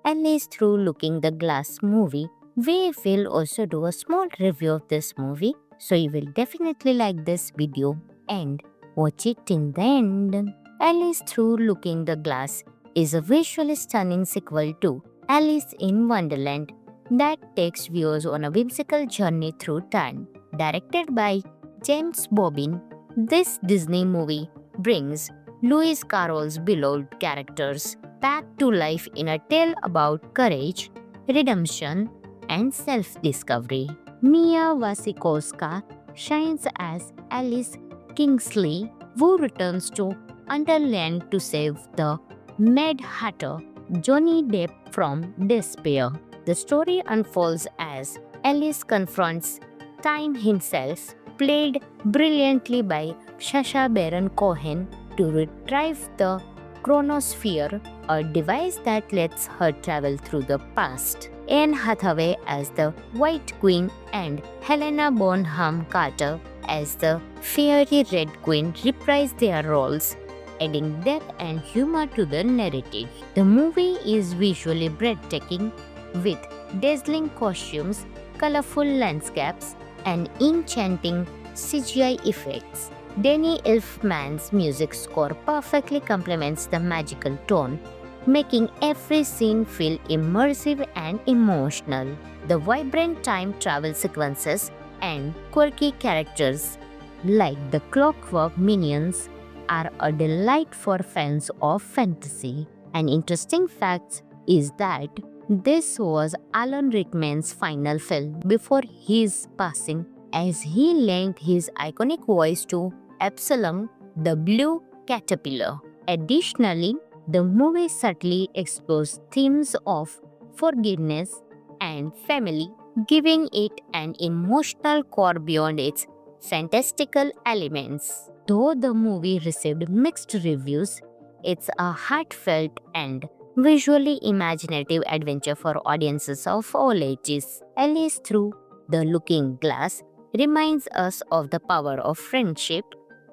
Alice Through Looking the Glass movie, we will also do a small review of this movie, so you will definitely like this video and watch it till the end. Alice Through Looking the Glass is a visually stunning sequel to Alice in Wonderland that takes viewers on a whimsical journey through time. Directed by James Bobbin, this Disney movie brings Lewis Carroll's beloved characters back to life in a tale about courage, redemption, and self-discovery. Mia Wasikowska shines as Alice Kingsley, who returns to Underland to save the Mad Hatter, Johnny Depp, from despair. The story unfolds as Alice confronts Time himself, played brilliantly by Sacha Baron Cohen, to retrieve the chronosphere, a device that lets her travel through the past. Anne Hathaway as the White Queen and Helena Bonham Carter as the Fiery Red Queen reprise their roles, adding depth and humor to the narrative. The movie is visually breathtaking with dazzling costumes, colorful landscapes, and enchanting CGI effects. Danny Elfman's music score perfectly complements the magical tone, making every scene feel immersive and emotional. The vibrant time travel sequences and quirky characters like the Clockwork Minions are a delight for fans of fantasy. An interesting fact is that this was Alan Rickman's final film before his passing, as he lent his iconic voice to Absalom the Blue Caterpillar. Additionally, the movie subtly explores themes of forgiveness and family, giving it an emotional core beyond its fantastical elements. Though the movie received mixed reviews, it's a heartfelt and visually imaginative adventure for audiences of all ages. Alice Through the Looking Glass reminds us of the power of friendship,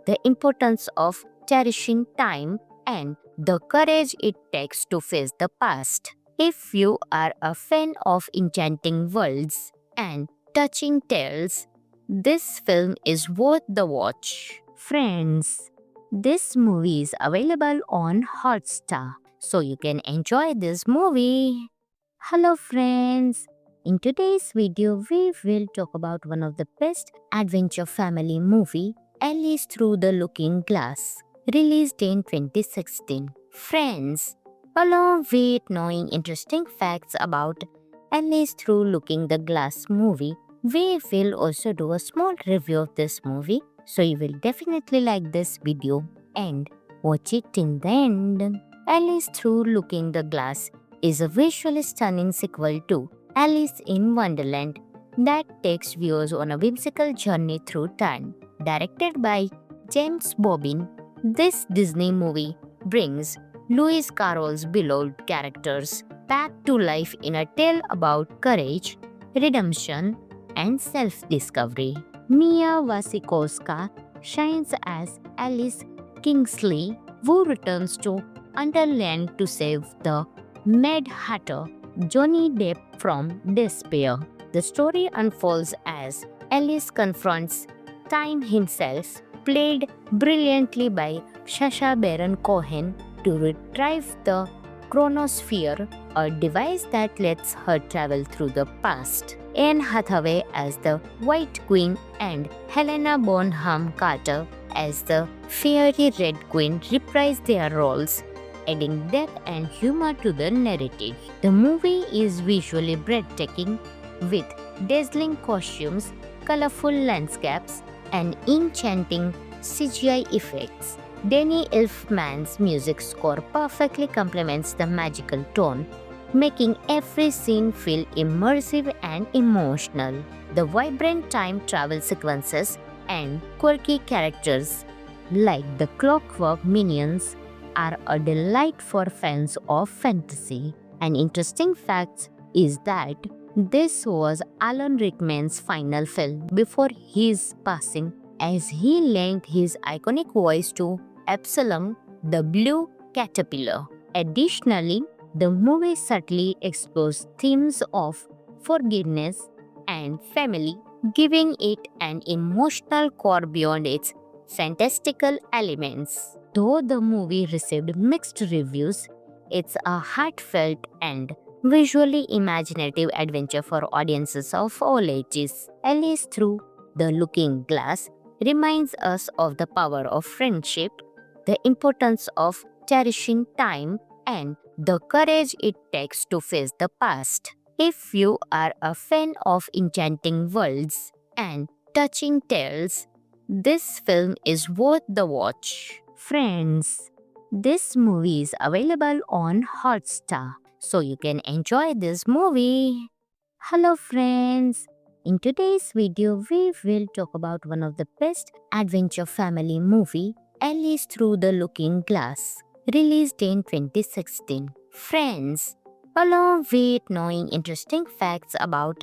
the importance of cherishing time, and the courage it takes to face the past. If you are a fan of enchanting worlds and touching tales, this film is worth the watch. Friends, this movie is available on Hotstar, so you can enjoy this movie. Hello friends, in today's video we will talk about one of the best adventure family movie, Alice Through the Looking Glass, released in 2016. Friends, along with knowing interesting facts about Alice Through Looking the Glass movie, we will also do a small review of this movie, so you will definitely like this video and watch it till the end. Alice Through Looking the Glass is a visually stunning sequel to Alice in Wonderland that takes viewers on a whimsical journey through time. Directed by James Bobbin, this Disney movie brings Lewis Carroll's beloved characters back to life in a tale about courage, redemption, and self-discovery. Mia Wasikowska shines as Alice Kingsley, who returns to Underland to save the Mad Hatter, Johnny Depp, from despair. The story unfolds as Alice confronts Time himself, played brilliantly by Sacha Baron Cohen, to retrieve the chronosphere, a device that lets her travel through the past. Anne Hathaway as the White Queen and Helena Bonham Carter as the Fiery Red Queen reprise their roles, adding depth and humor to the narrative. The movie is visually breathtaking with dazzling costumes, colorful landscapes, and enchanting CGI effects. Danny Elfman's music score perfectly complements the magical tone, making every scene feel immersive and emotional. The vibrant time travel sequences and quirky characters like the Clockwork Minions are a delight for fans of fantasy. An interesting fact is that this was Alan Rickman's final film before his passing, as he lent his iconic voice to Absalom the Blue Caterpillar. Additionally, the movie subtly explores themes of forgiveness and family, giving it an emotional core beyond its fantastical elements. Though the movie received mixed reviews, it's a heartfelt and visually imaginative adventure for audiences of all ages. Alice Through the Looking Glass reminds us of the power of friendship, the importance of cherishing time, and the courage it takes to face the past. If you are a fan of enchanting worlds and touching tales, this film is worth the watch. Friends, this movie is available on Hotstar, so you can enjoy this movie. Hello friends, in today's video we will talk about one of the best adventure family movie, Alice Through the Looking Glass, released in 2016. Friends, along with knowing interesting facts about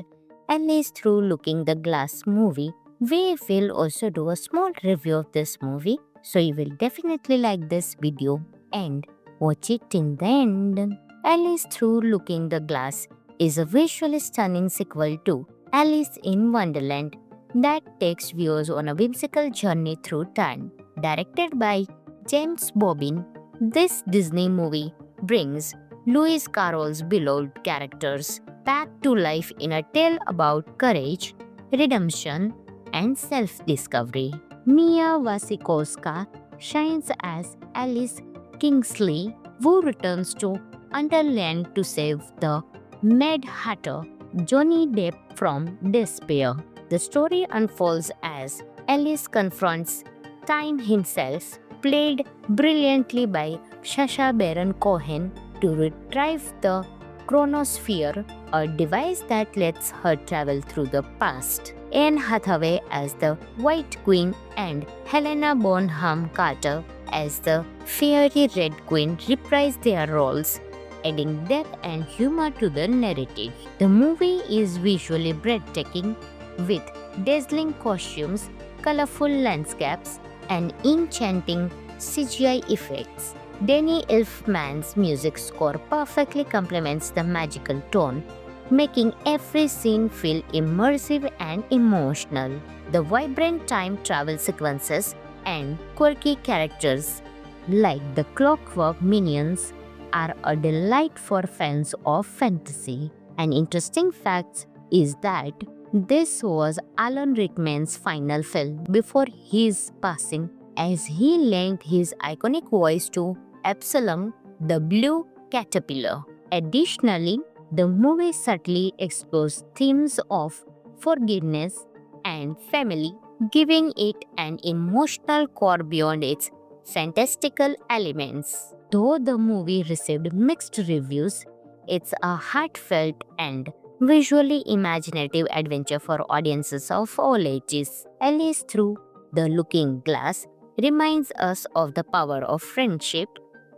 Alice Through Looking the Glass movie, we will also do a small review of this movie, so you will definitely like this video and watch it till the end. Alice Through Looking the Glass is a visually stunning sequel to Alice in Wonderland that takes viewers on a whimsical journey through time. Directed by James Bobbin, this Disney movie brings Lewis Carroll's beloved characters back to life in a tale about courage, redemption, and self-discovery. Mia Wasikowska shines as Alice Kingsley, who returns to Underland to save the Mad Hatter, Johnny Depp, from despair. The story unfolds as Alice confronts Time himself, played brilliantly by Sacha Baron Cohen, to retrieve the chronosphere, a device that lets her travel through the past. Anne Hathaway as the White Queen and Helena Bonham Carter as the Fiery Red Queen reprise their roles, adding depth and humor to the narrative. The movie is visually breathtaking, with dazzling costumes, colorful landscapes, and enchanting CGI effects. Danny Elfman's music score perfectly complements the magical tone, making every scene feel immersive and emotional. The vibrant time travel sequences and quirky characters like the Clockwork Minions are a delight for fans of fantasy. An interesting fact is that this was Alan Rickman's final film before his passing, as he lent his iconic voice to Absalom the Blue Caterpillar. Additionally, the movie subtly explores themes of forgiveness and family, giving it an emotional core beyond its fantastical elements. Though the movie received mixed reviews, it's a heartfelt and visually imaginative adventure for audiences of all ages. Alice Through the Looking Glass reminds us of the power of friendship,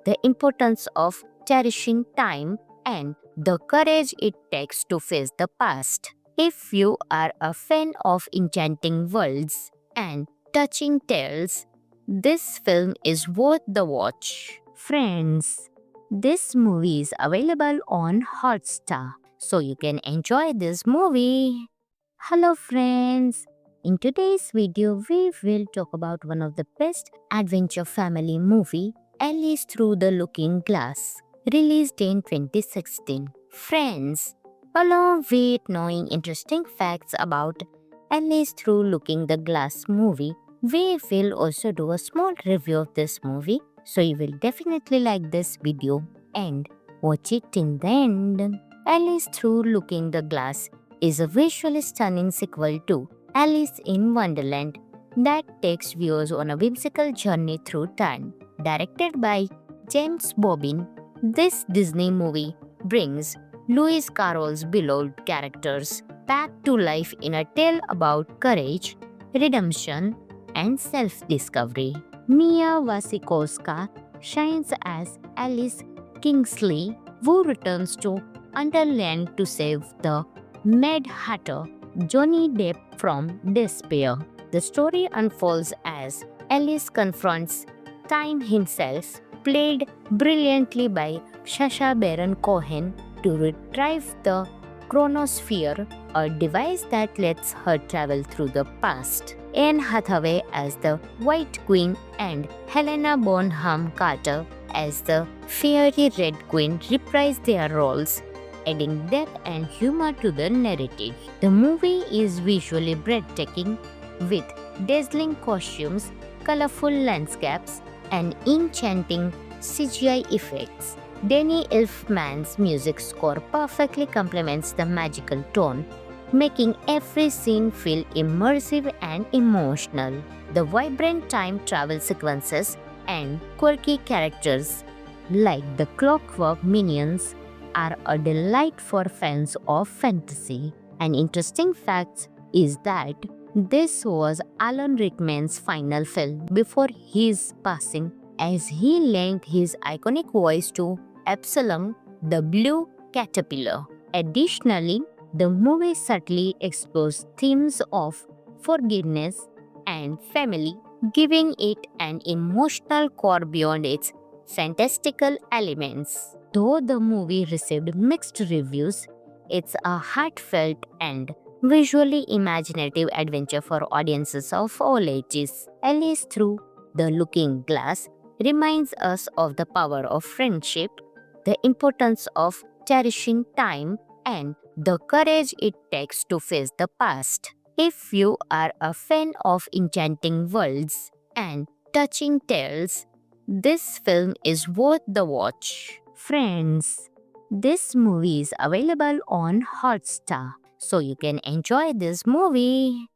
the importance of cherishing time, and the courage it takes to face the past. If you are a fan of enchanting worlds and touching tales, this film is worth the watch. Friends, this movie is available on Hotstar, so you can enjoy this movie. Hello friends! In today's video, we will talk about one of the best adventure family movie, Alice Through the Looking Glass, released in 2016. Friends, along with knowing interesting facts about Alice Through Looking the Glass movie, we will also do a small review of this movie, so you will definitely like this video and watch it till the end. Alice Through Looking the Glass is a visually stunning sequel to Alice in Wonderland that takes viewers on a whimsical journey through time. Directed by James Bobbin, this Disney movie brings Lewis Carroll's beloved characters back to life in a tale about courage, redemption, and self-discovery. Mia Wasikowska shines as Alice Kingsley, who returns to Underland to save the Mad Hatter, Johnny Depp, from despair. The story unfolds as Alice confronts Time himself, played brilliantly by Sacha Baron Cohen, to retrieve the chronosphere, a device that lets her travel through the past. Anne Hathaway as the White Queen and Helena Bonham Carter as the Fiery Red Queen reprise their roles, adding depth and humor to the narrative. The movie is visually breathtaking, with dazzling costumes, colorful landscapes, and enchanting CGI effects. Danny Elfman's music score perfectly complements the magical tone, making every scene feel immersive and emotional. The vibrant time travel sequences and quirky characters like the Clockwork Minions are a delight for fans of fantasy. An interesting fact is that this was Alan Rickman's final film before his passing, as he lent his iconic voice to Absalom the Blue Caterpillar. Additionally, the movie subtly explores themes of forgiveness and family, giving it an emotional core beyond its fantastical elements. Though the movie received mixed reviews, it's a heartfelt and visually imaginative adventure for audiences of all ages. Alice Through the Looking Glass reminds us of the power of friendship, the importance of cherishing time, and the courage it takes to face the past. If you are a fan of enchanting worlds and touching tales, this film is worth the watch. Friends, this movie is available on Hotstar, so you can enjoy this movie.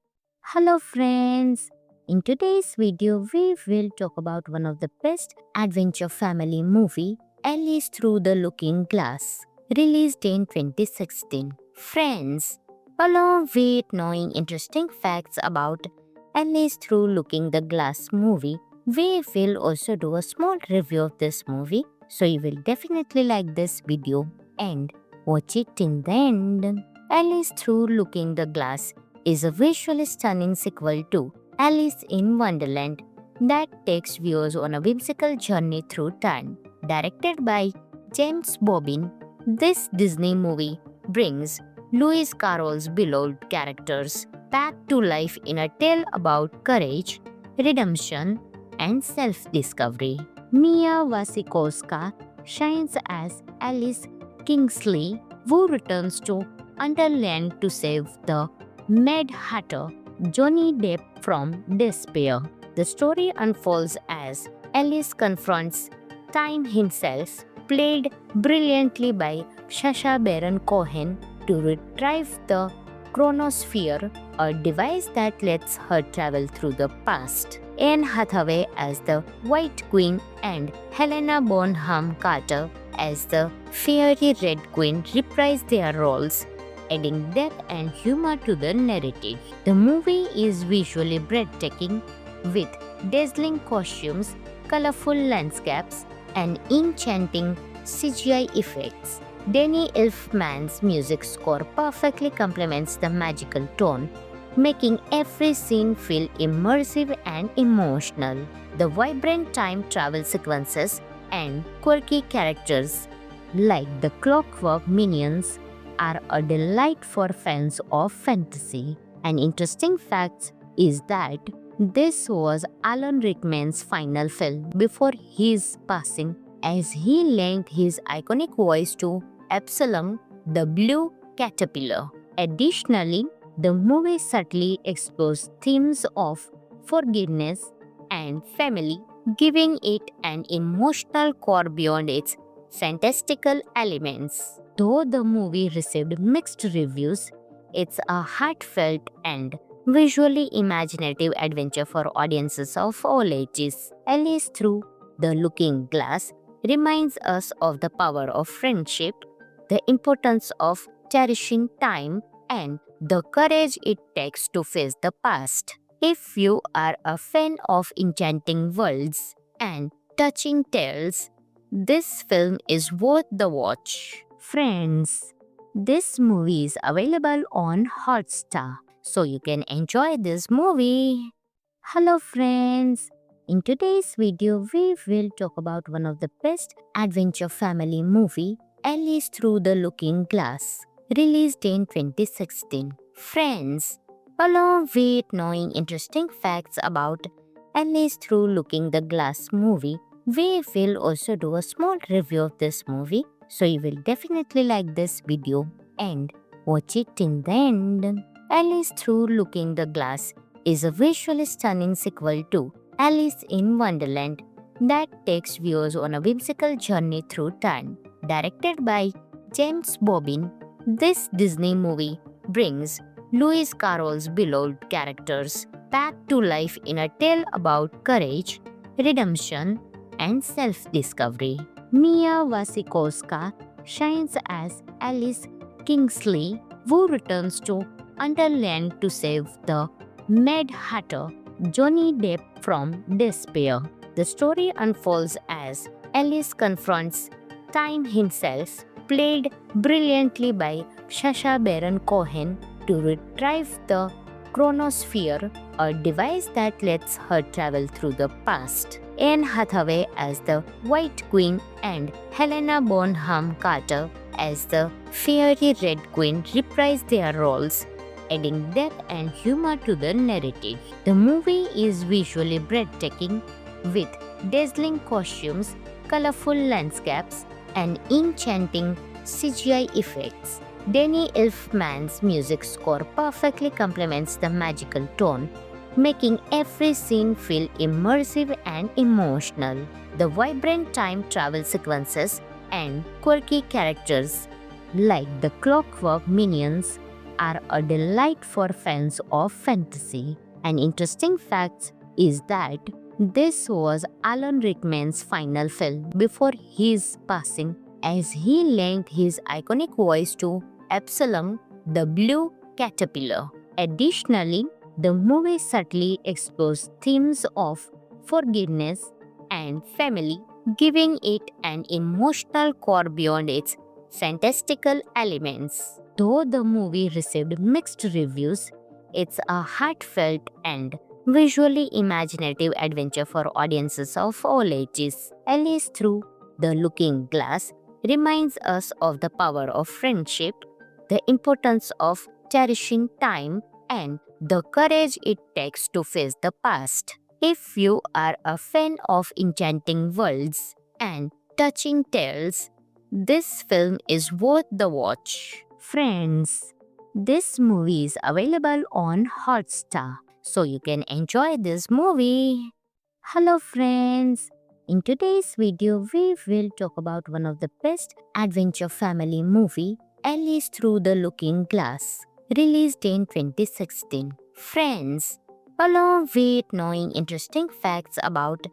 Hello friends, in today's video we will talk about one of the best adventure family movie, Alice Through the Looking Glass, released in 2016. Friends, along with knowing interesting facts about Alice Through Looking the Glass movie, we will also do a small review of this movie, so you will definitely like this video and watch it till the end. Alice Through Looking the Glass is a visually stunning sequel to Alice in Wonderland that takes viewers on a whimsical journey through time. Directed by James Bobbin, this Disney movie brings Lewis Carroll's beloved characters back to life in a tale about courage, redemption, and self-discovery. Mia Wasikowska shines as Alice Kingsley, who returns to Underland to save the Mad Hatter, Johnny Depp, from despair. The story unfolds as Alice confronts Time himself, played brilliantly by Sacha Baron Cohen, to retrieve the chronosphere, a device that lets her travel through the past. Anne Hathaway as the White Queen and Helena Bonham Carter as the Fiery Red Queen reprise their roles, adding depth and humor to the narrative. The movie is visually breathtaking with dazzling costumes, colorful landscapes, and enchanting CGI effects. Danny Elfman's music score perfectly complements the magical tone, making every scene feel immersive and emotional. The vibrant time travel sequences and quirky characters like the Clockwork Minions are a delight for fans of fantasy. An interesting fact is that this was Alan Rickman's final film before his passing, as he lent his iconic voice to Absalom the Blue Caterpillar. Additionally, the movie subtly explores themes of forgiveness and family, giving it an emotional core beyond its fantastical elements. Though the movie received mixed reviews, it's a heartfelt and visually imaginative adventure for audiences of all ages. Alice Through the Looking Glass reminds us of the power of friendship, the importance of cherishing time, and the courage it takes to face the past. If you are a fan of enchanting worlds and touching tales, this film is worth the watch. Friends, this movie is available on Hotstar, so you can enjoy this movie. Hello friends, in today's video we will talk about one of the best adventure family movie, Alice Through the Looking Glass, released in 2016. Friends, along with knowing interesting facts about Alice Through Looking the Glass movie, we will also do a small review of this movie, so you will definitely like this video and watch it till the end. Alice Through Looking the Glass is a visually stunning sequel to Alice in Wonderland that takes viewers on a whimsical journey through time. Directed by James Bobbin, this Disney movie brings Lewis Carroll's beloved characters back to life in a tale about courage, redemption, and self-discovery. Mia Wasikowska shines as Alice Kingsley, who returns to Underland to save the Mad Hatter, Johnny Depp, from despair. The story unfolds as Alice confronts Time himself, played brilliantly by Sacha Baron Cohen, to retrieve the chronosphere, a device that lets her travel through the past. Anne Hathaway as the White Queen and Helena Bonham Carter as the Fiery Red Queen reprise their roles, adding depth and humor to the narrative. The movie is visually breathtaking with dazzling costumes, colorful landscapes, and enchanting CGI effects. Danny Elfman's music score perfectly complements the magical tone, making every scene feel immersive and emotional. The vibrant time travel sequences and quirky characters like the Clockwork Minions are a delight for fans of fantasy. An interesting fact is that this was Alan Rickman's final film before his passing, as he lent his iconic voice to Absalom the Blue Caterpillar. Additionally, the movie subtly explores themes of forgiveness and family, giving it an emotional core beyond its fantastical elements. Though the movie received mixed reviews, it's a heartfelt and visually imaginative adventure for audiences of all ages. Alice Through the Looking Glass reminds us of the power of friendship, the importance of cherishing time, and the courage it takes to face the past. If you are a fan of enchanting worlds and touching tales, this film is worth the watch. Friends, this movie is available on Hotstar, so you can enjoy this movie. Hello friends, in today's video we will talk about one of the best adventure family movie, Alice Through the Looking Glass, released in 2016. Friends, along with knowing interesting facts about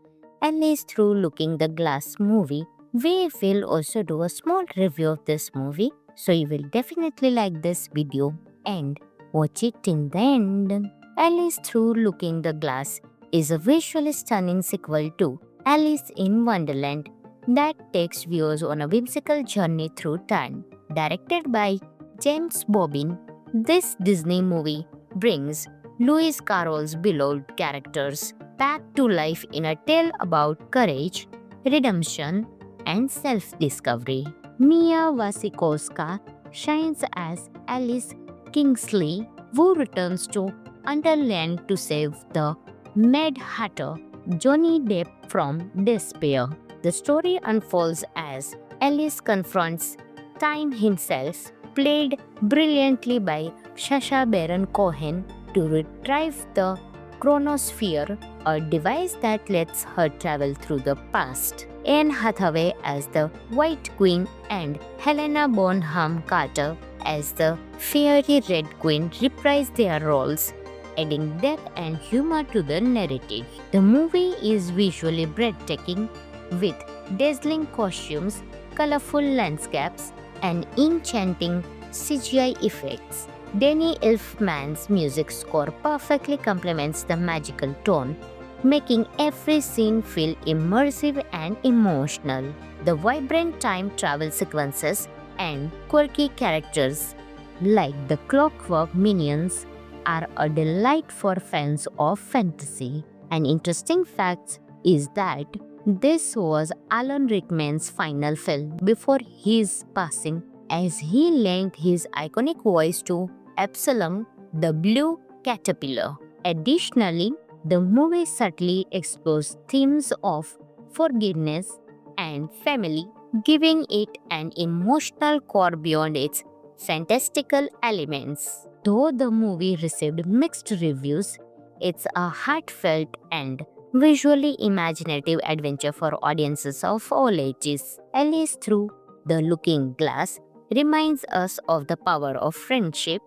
Alice Through Looking the Glass movie, we will also do a small review of this movie, so you will definitely like this video and watch it till the end. Alice Through Looking the Glass is a visually stunning sequel to Alice in Wonderland that takes viewers on a whimsical journey through time. Directed by James Bobbin, this Disney movie brings Lewis Carroll's beloved characters back to life in a tale about courage, redemption, and self-discovery. Mia Wasikowska shines as Alice Kingsley, who returns to Underland to save the Mad Hatter, Johnny Depp, from despair. The story unfolds as Alice confronts Time himself, played brilliantly by Sacha Baron Cohen, to retrieve the chronosphere, a device that lets her travel through the past. Anne Hathaway as the White Queen and Helena Bonham Carter as the Fiery Red Queen reprise their roles, adding depth and humor to the narrative. The movie is visually breathtaking, with dazzling costumes, colorful landscapes, and enchanting CGI effects. Danny Elfman's music score perfectly complements the magical tone, making every scene feel immersive and emotional. The vibrant time travel sequences and quirky characters like the Clockwork Minions are a delight for fans of fantasy. An interesting fact is that this was Alan Rickman's final film before his passing, as he lent his iconic voice to Absalom the Blue Caterpillar. Additionally, the movie subtly explores themes of forgiveness and family, giving it an emotional core beyond its fantastical elements. Though the movie received mixed reviews, it's a heartfelt and visually imaginative adventure for audiences of all ages. Alice Through the Looking Glass reminds us of the power of friendship,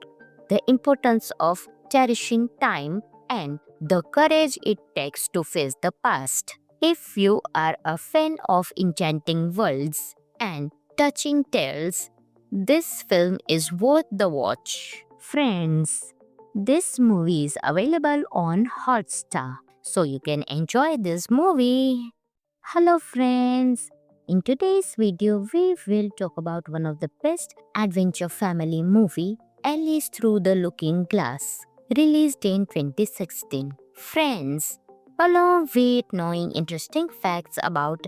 the importance of cherishing time, and the courage it takes to face the past. If you are a fan of enchanting worlds and touching tales, this film is worth the watch. Friends, this movie is available on Hotstar, so you can enjoy this movie. Hello friends, in today's video we will talk about one of the best adventure family movie, Alice Through the Looking Glass, released in 2016. Friends, along with knowing interesting facts about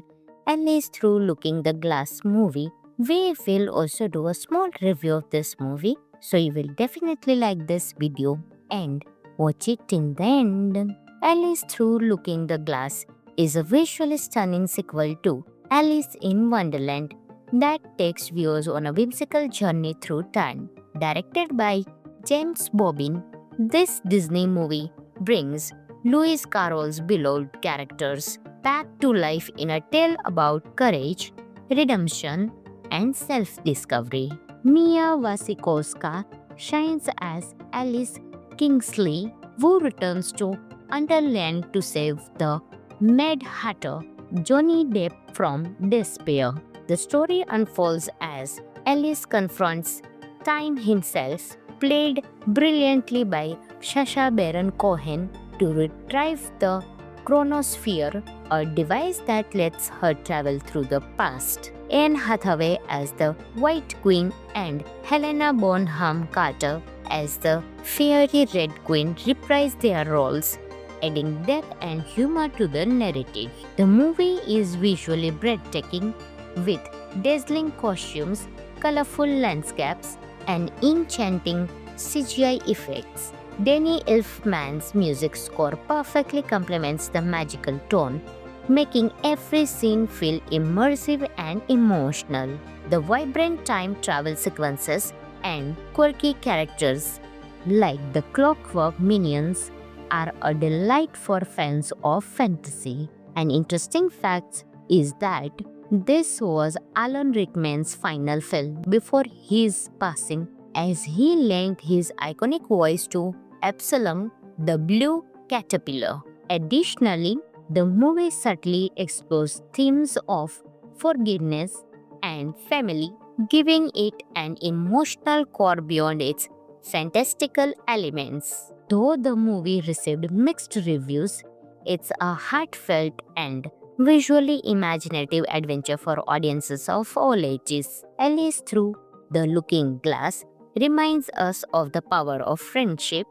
Alice Through Looking the Glass movie, we will also do a small review of this movie, so you will definitely like this video and watch it till the end. Alice Through Looking the Glass is a visually stunning sequel to Alice in Wonderland that takes viewers on a whimsical journey through time. Directed by James Bobbin, this Disney movie brings Lewis Carroll's beloved characters back to life in a tale about courage, redemption, and self-discovery. Mia Wasikowska shines as Alice Kingsley, who returns to Underland to save the Mad Hatter, Johnny Depp, from despair. The story unfolds as Alice confronts Time himself, played brilliantly by Sacha Baron Cohen, to retrieve the chronosphere, a device that lets her travel through the past. Anne Hathaway as the White Queen and Helena Bonham Carter as the Fiery Red Queen reprise their roles, adding depth and humor to the narrative. The movie is visually breathtaking with dazzling costumes, colorful landscapes, and enchanting CGI effects. Danny Elfman's music score perfectly complements the magical tone, making every scene feel immersive and emotional. The vibrant time travel sequences and quirky characters like the Clockwork Minions are a delight for fans of fantasy. An interesting fact is that this was Alan Rickman's final film before his passing, as he lent his iconic voice to Absalom the Blue Caterpillar. Additionally, the movie subtly explores themes of forgiveness and family, giving it an emotional core beyond its fantastical elements. Though the movie received mixed reviews, it's a heartfelt and visually imaginative adventure for audiences of all ages. Alice Through the Looking Glass reminds us of the power of friendship,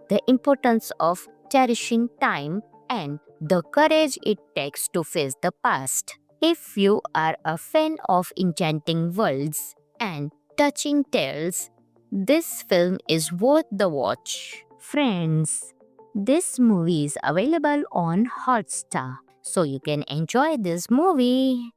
the importance of cherishing time, and the courage it takes to face the past. If you are a fan of enchanting worlds and touching tales, this film is worth the watch. Friends, this movie is available on Hotstar, so you can enjoy this movie.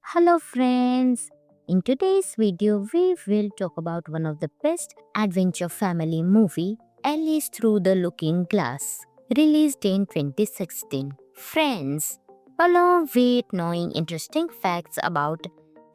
Hello friends! In today's video, we will talk about one of the best adventure family movie, Alice Through the Looking Glass, released in 2016. Friends, along with knowing interesting facts about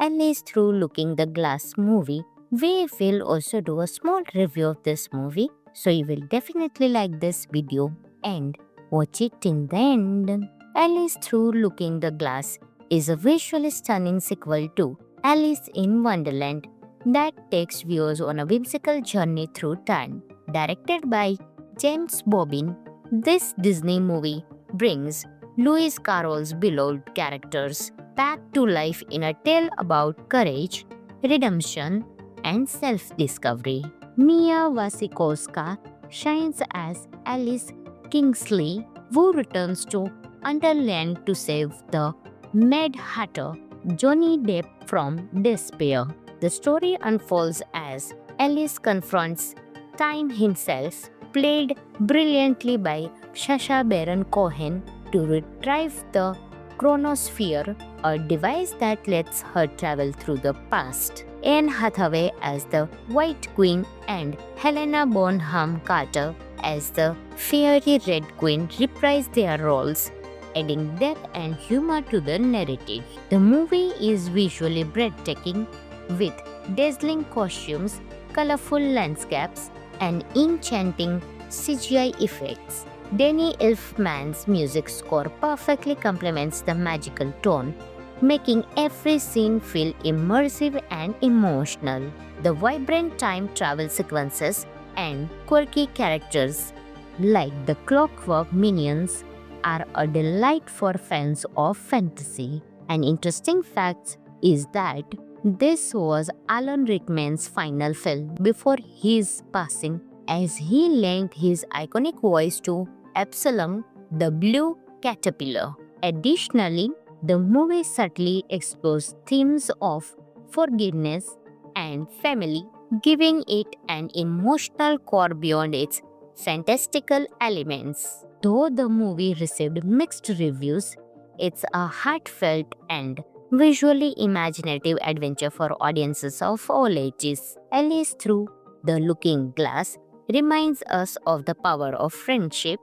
Alice Through Looking the Glass movie, we will also do a small review of this movie, so you will definitely like this video and watch it till the end. Alice Through Looking the Glass is a visually stunning sequel to Alice in Wonderland that takes viewers on a whimsical journey through time. Directed by James Bobbin, this Disney movie brings Lewis Carroll's beloved characters back to life in a tale about courage, redemption, and self-discovery. Mia Wasikowska shines as Alice Kingsley, who returns to Underland to save the Mad Hatter, Johnny Depp, from despair. The story unfolds as Alice confronts Time himself, played brilliantly by Sacha Baron Cohen, to retrieve the chronosphere, a device that lets her travel through the past. Anne Hathaway as the White Queen and Helena Bonham Carter as the Fiery Red Queen reprise their roles, adding depth and humor to the narrative. The movie is visually breathtaking with dazzling costumes, colorful landscapes, and enchanting CGI effects. Danny Elfman's music score perfectly complements the magical tone, making every scene feel immersive and emotional. The vibrant time travel sequences and quirky characters like the Clockwork Minions are a delight for fans of fantasy. An interesting fact is that this was Alan Rickman's final film before his passing, as he lent his iconic voice to Absalom the Blue Caterpillar. Additionally, the movie subtly explores themes of forgiveness and family, giving it an emotional core beyond its fantastical elements. Though the movie received mixed reviews, it's a heartfelt and visually imaginative adventure for audiences of all ages. Alice Through the Looking Glass reminds us of the power of friendship,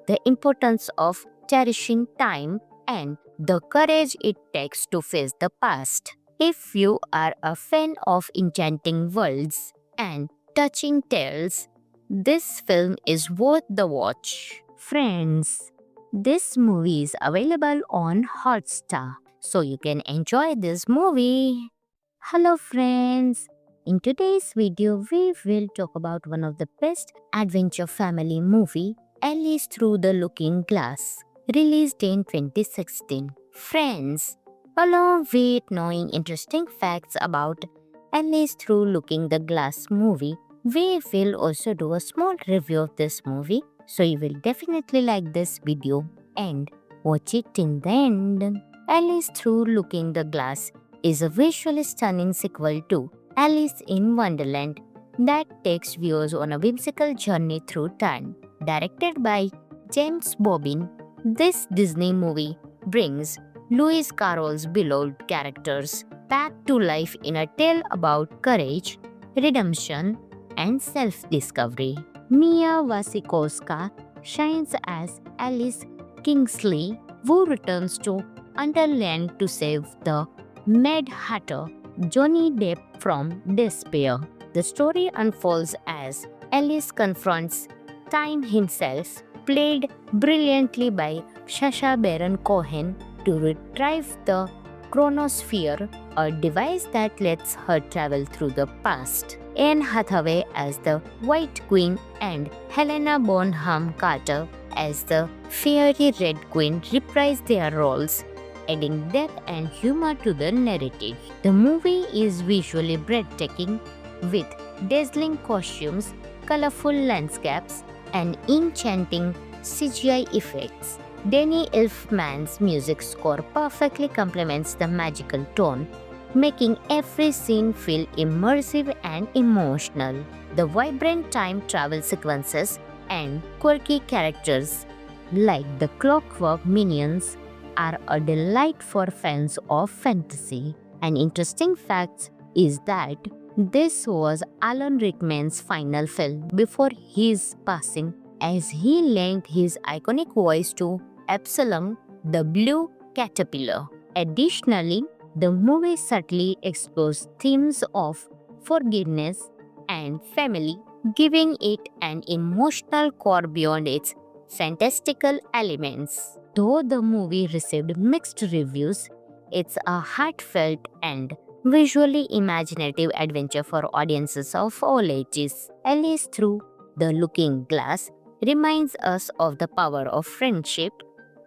the importance of cherishing time, and the courage it takes to face the past. If you are a fan of enchanting worlds and touching tales. This film is worth the watch. Friends, this movie is available on Hotstar, so you can enjoy this movie. Hello friends, in today's video we will talk about one of the best adventure family movie, Alice Through the Looking Glass, released in 2016. Friends, along with knowing interesting facts about Alice Through Looking the Glass movie, we will also do a small review of this movie, so you will definitely like this video and watch it till the end. Alice Through Looking the Glass is a visually stunning sequel to Alice in Wonderland that takes viewers on a whimsical journey through time. Directed by James Bobbin, this Disney movie brings Lewis Carroll's beloved characters back to life in a tale about courage, redemption, and self-discovery. Mia Wasikowska shines as Alice Kingsley, who returns to Underland to save the Mad Hatter, Johnny Depp, from despair. The story unfolds as Alice confronts Time himself, played brilliantly by Sacha Baron Cohen, to retrieve the chronosphere, a device that lets her travel through the past. Anne Hathaway as the White Queen and Helena Bonham Carter as the Fiery Red Queen reprise their roles, adding depth and humor to the narrative. The movie is visually breathtaking with dazzling costumes, colorful landscapes, and enchanting CGI effects. Danny Elfman's music score perfectly complements the magical tone, making every scene feel immersive and emotional. The vibrant time travel sequences and quirky characters like the Clockwork Minions are a delight for fans of fantasy. An interesting fact is that this was Alan Rickman's final film before his passing, as he lent his iconic voice to Absalom the Blue Caterpillar. Additionally, the movie subtly explores themes of forgiveness and family, giving it an emotional core beyond its fantastical elements. Though the movie received mixed reviews, it's a heartfelt and visually imaginative adventure for audiences of all ages. Alice Through the Looking Glass reminds us of the power of friendship,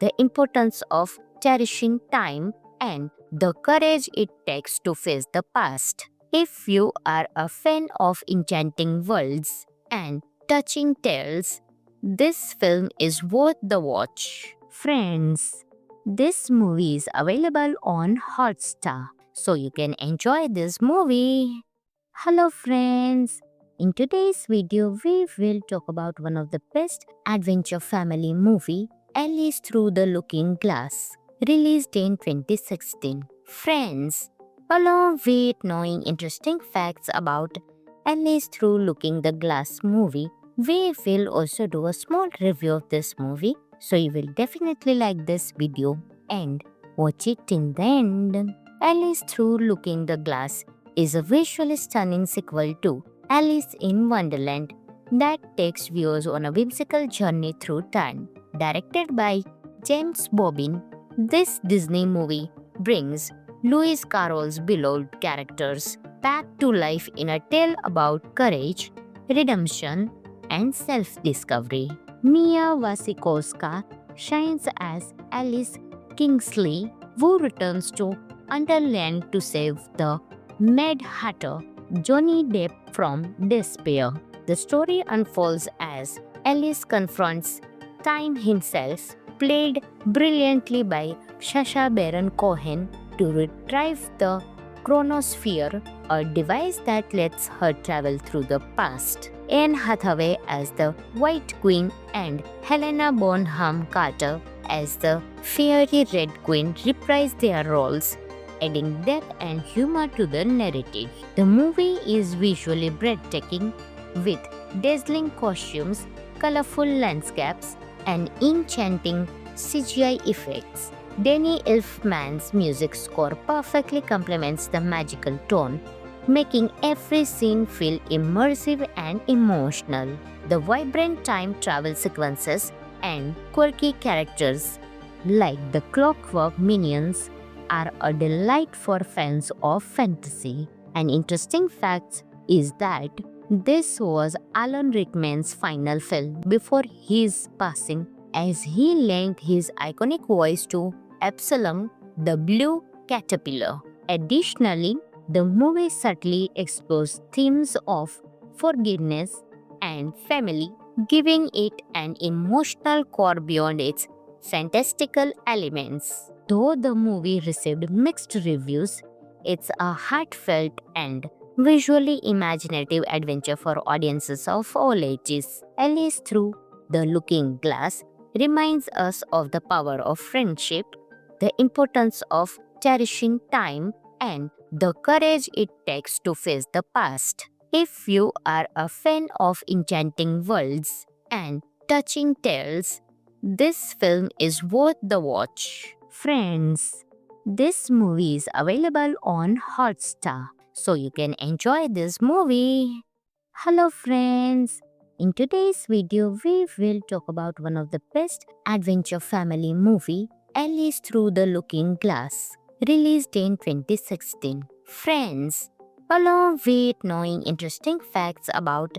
the importance of cherishing time, and the courage it takes to face the past. If you are a fan of enchanting worlds and touching tales, this film is worth the watch. Friends, this movie is available on Hotstar, so you can enjoy this movie. Hello friends, in today's video we will talk about one of the best adventure family movie, Alice Through the Looking Glass, released in 2016. Friends, along with knowing interesting facts about Alice Through Looking the Glass movie, we will also do a small review of this movie, so you will definitely like this video and watch it till the end. Alice Through Looking the Glass is a visually stunning sequel to Alice in Wonderland that takes viewers on a whimsical journey through time. Directed by James Bobbin, this Disney movie brings Lewis Carroll's beloved characters back to life in a tale about courage, redemption, and self-discovery. Mia Wasikowska shines as Alice Kingsley, who returns to Underland to save the Mad Hatter, Johnny Depp, from despair. The story unfolds as Alice confronts Time himself, played brilliantly by Sacha Baron Cohen, to retrieve the chronosphere, a device that lets her travel through the past. Anne Hathaway as the White Queen and Helena Bonham Carter as the Fiery Red Queen reprise their roles, adding depth and humor to the narrative. The movie is visually breathtaking with dazzling costumes, colorful landscapes, and enchanting CGI effects. Danny Elfman's music score perfectly complements the magical tone, making every scene feel immersive and emotional. The vibrant time travel sequences and quirky characters like the Clockwork Minions are a delight for fans of fantasy. An interesting fact is that this was Alan Rickman's final film before his passing, as he lent his iconic voice to Absalom the Blue Caterpillar. Additionally, the movie subtly explores themes of forgiveness and family, giving it an emotional core beyond its fantastical elements. Though the movie received mixed reviews, it's a heartfelt and visually imaginative adventure for audiences of all ages. Alice Through the Looking Glass reminds us of the power of friendship, the importance of cherishing time, and the courage it takes to face the past. If you are a fan of enchanting worlds and touching tales, this film is worth the watch. Friends, this movie is available on Hotstar, so you can enjoy this movie. Hello friends, in today's video we will talk about one of the best adventure family movie, Alice Through the Looking Glass, released in 2016. Friends, along with knowing interesting facts about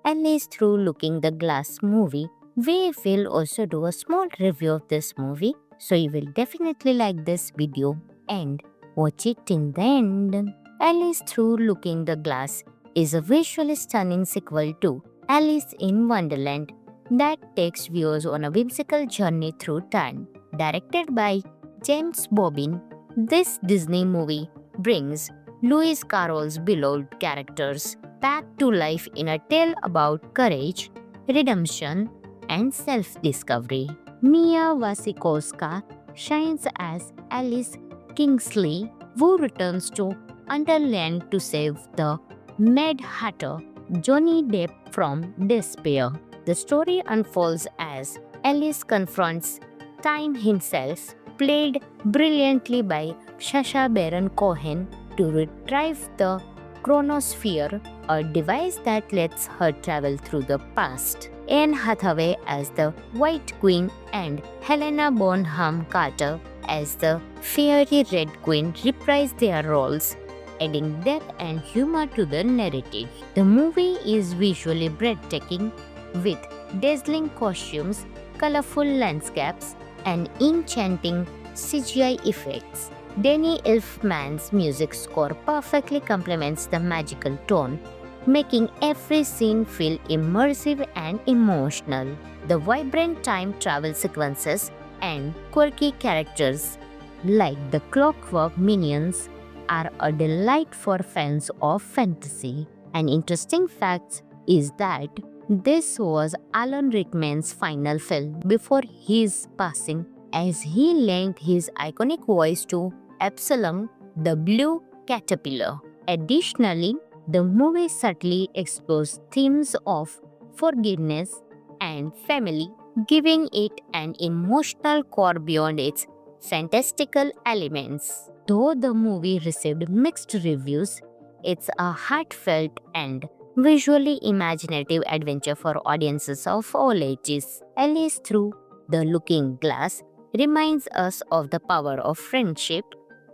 Alice Through Looking the Glass movie, we will also do a small review of this movie, so you will definitely like this video and watch it till the end. Alice Through Looking the Glass is a visually stunning sequel to Alice in Wonderland that takes viewers on a whimsical journey through time. Directed by James Bobbin, this Disney movie brings Lewis Carroll's beloved characters back to life in a tale about courage, redemption, and self-discovery. Mia Wasikowska shines as Alice Kingsley, who returns to Underland to save the Mad Hatter, Johnny Depp, from despair. The story unfolds as Alice confronts Time himself, played brilliantly by Sacha Baron Cohen, to retrieve the chronosphere, a device that lets her travel through the past. Anne Hathaway as the White Queen and Helena Bonham Carter as the Fiery Red Queen reprise their roles, adding depth and humor to the narrative. The movie is visually breathtaking, with dazzling costumes, colorful landscapes, and enchanting CGI effects. Danny Elfman's music score perfectly complements the magical tone, making every scene feel immersive and emotional. The vibrant time travel sequences and quirky characters like the Clockwork Minions are a delight for fans of fantasy. An interesting fact is that this was Alan Rickman's final film before his passing, as he lent his iconic voice to Absalom the Blue Caterpillar. Additionally, the movie subtly explores themes of forgiveness and family, giving it an emotional core beyond its fantastical elements. Though the movie received mixed reviews, it's a heartfelt and visually imaginative adventure for audiences of all ages. Alice Through the Looking Glass reminds us of the power of friendship,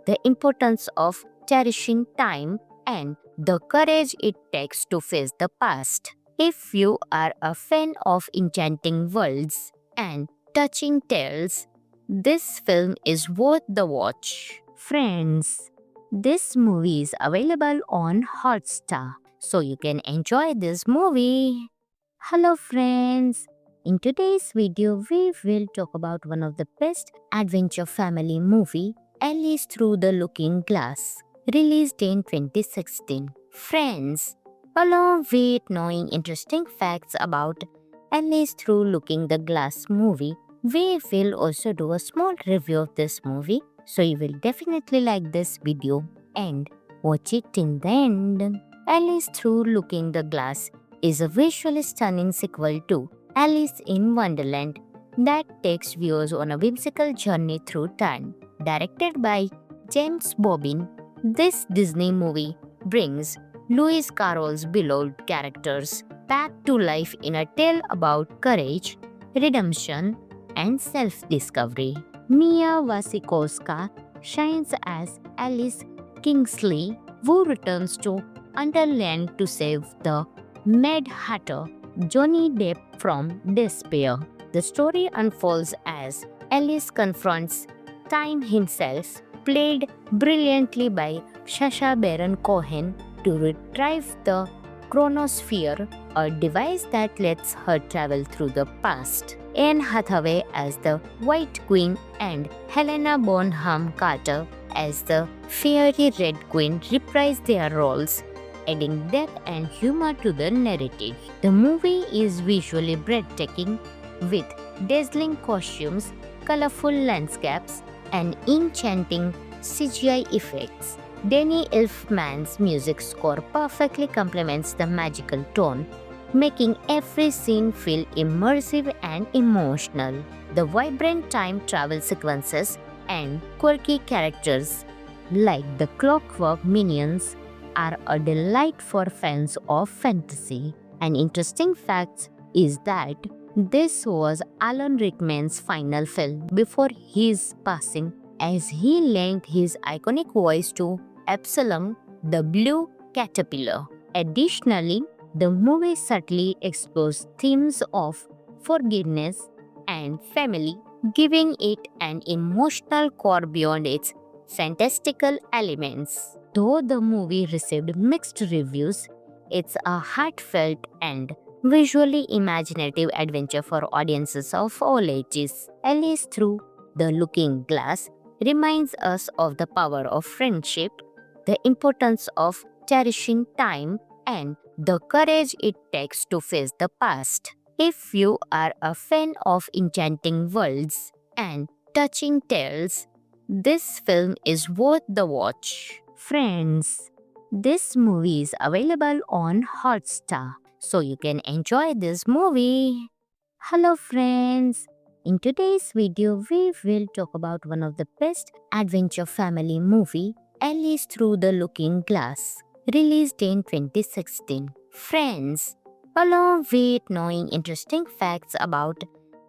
the importance of cherishing time, and the courage it takes to face the past. If you are a fan of enchanting worlds and touching tales, this film is worth the watch. Friends, this movie is available on Hotstar, so you can enjoy this movie. Hello friends, in today's video we will talk about one of the best adventure family movie, Alice Through the Looking Glass, released in 2016. Friends, along with knowing interesting facts about Alice Through Looking the Glass movie, we will also do a small review of this movie, so you will definitely like this video and watch it till the end. Alice Through Looking the Glass is a visually stunning sequel to Alice in Wonderland that takes viewers on a whimsical journey through time. Directed by James Bobbin, this Disney movie brings Lewis Carroll's beloved characters back to life in a tale about courage, redemption, and self-discovery. Mia Wasikowska shines as Alice Kingsley, who returns to Underland to save the Mad Hatter, Johnny Depp, from despair. The story unfolds as Alice confronts Time himself, played brilliantly by Sacha Baron Cohen, to retrieve the chronosphere, a device that lets her travel through the past. Anne Hathaway as the White Queen and Helena Bonham Carter as the Fiery Red Queen reprise their roles, adding depth and humor to the narrative. The movie is visually breathtaking with dazzling costumes, colorful landscapes, and enchanting CGI effects. Danny Elfman's music score perfectly complements the magical tone, making every scene feel immersive and emotional. The vibrant time travel sequences and quirky characters like the Clockwork Minions are a delight for fans of fantasy. An interesting fact is that this was Alan Rickman's final film before his passing, as he lent his iconic voice to Absalom the Blue Caterpillar. Additionally, the movie subtly explores themes of forgiveness and family, giving it an emotional core beyond its fantastical elements. Though the movie received mixed reviews, it's a heartfelt and visually imaginative adventure for audiences of all ages. Alice Through the Looking Glass reminds us of the power of friendship, the importance of cherishing time, and the courage it takes to face the past. If you are a fan of enchanting worlds and touching tales, this film is worth the watch. Friends, this movie is available on Hotstar, so you can enjoy this movie. Hello friends! In today's video, we will talk about one of the best adventure family movie, Alice Through the Looking Glass, released in 2016. Friends, along with knowing interesting facts about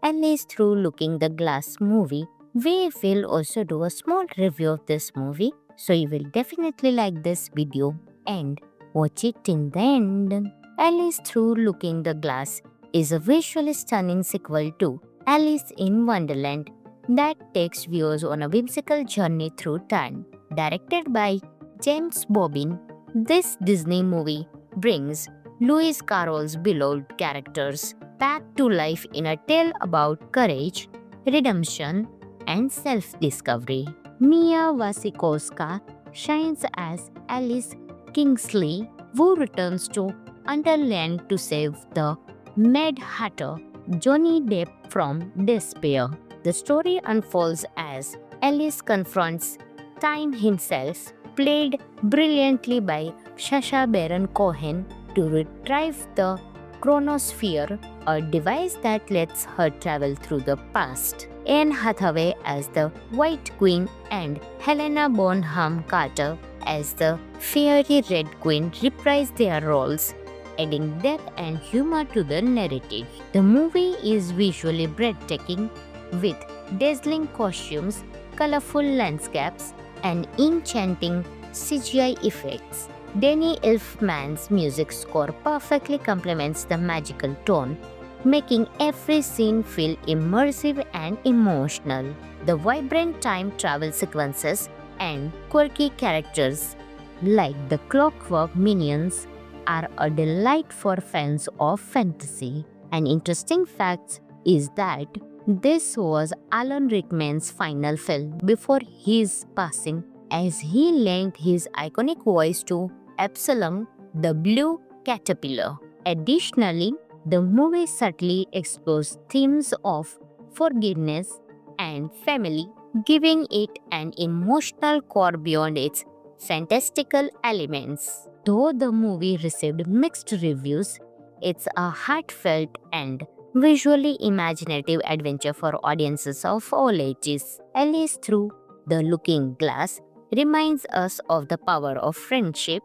Alice Through Looking the Glass movie, we will also do a small review of this movie, so you will definitely like this video and watch it till the end. Alice Through Looking the Glass is a visually stunning sequel to Alice in Wonderland that takes viewers on a whimsical journey through time. Directed by James Bobbin, this Disney movie brings Lewis Carroll's beloved characters back to life in a tale about courage, redemption, and self-discovery. Mia Wasikowska shines as Alice Kingsley, who returns to Underland to save the Mad Hatter, Johnny Depp, from despair. The story unfolds as Alice confronts Time himself, played brilliantly by Sacha Baron Cohen, to retrieve the chronosphere, a device that lets her travel through the past. Anne Hathaway as the White Queen and Helena Bonham Carter as the Fiery Red Queen reprise their roles, adding depth and humor to the narrative. The movie is visually breathtaking with dazzling costumes, colorful landscapes, and enchanting CGI effects. Danny Elfman's music score perfectly complements the magical tone, making every scene feel immersive and emotional. The vibrant time travel sequences and quirky characters like the Clockwork Minions are a delight for fans of fantasy. An interesting fact is that this was Alan Rickman's final film before his passing, as he lent his iconic voice to Absalom the Blue Caterpillar. Additionally, the movie subtly explores themes of forgiveness and family, giving it an emotional core beyond its fantastical elements. Though the movie received mixed reviews, it's a heartfelt and visually imaginative adventure for audiences of all ages. Alice Through the Looking Glass reminds us of the power of friendship,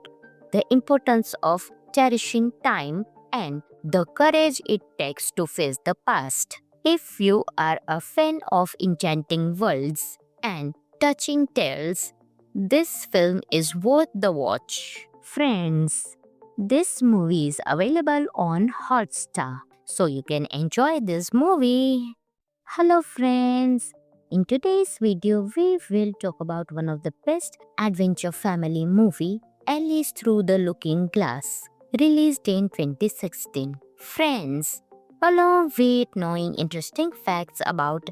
the importance of cherishing time, and the courage it takes to face the past. If you are a fan of enchanting worlds and touching tales, this film is worth the watch. Friends, this movie is available on Hotstar, so you can enjoy this movie. Hello friends, in today's video we will talk about one of the best adventure family movie, Alice Through the Looking Glass, released in 2016. Friends, along with knowing interesting facts about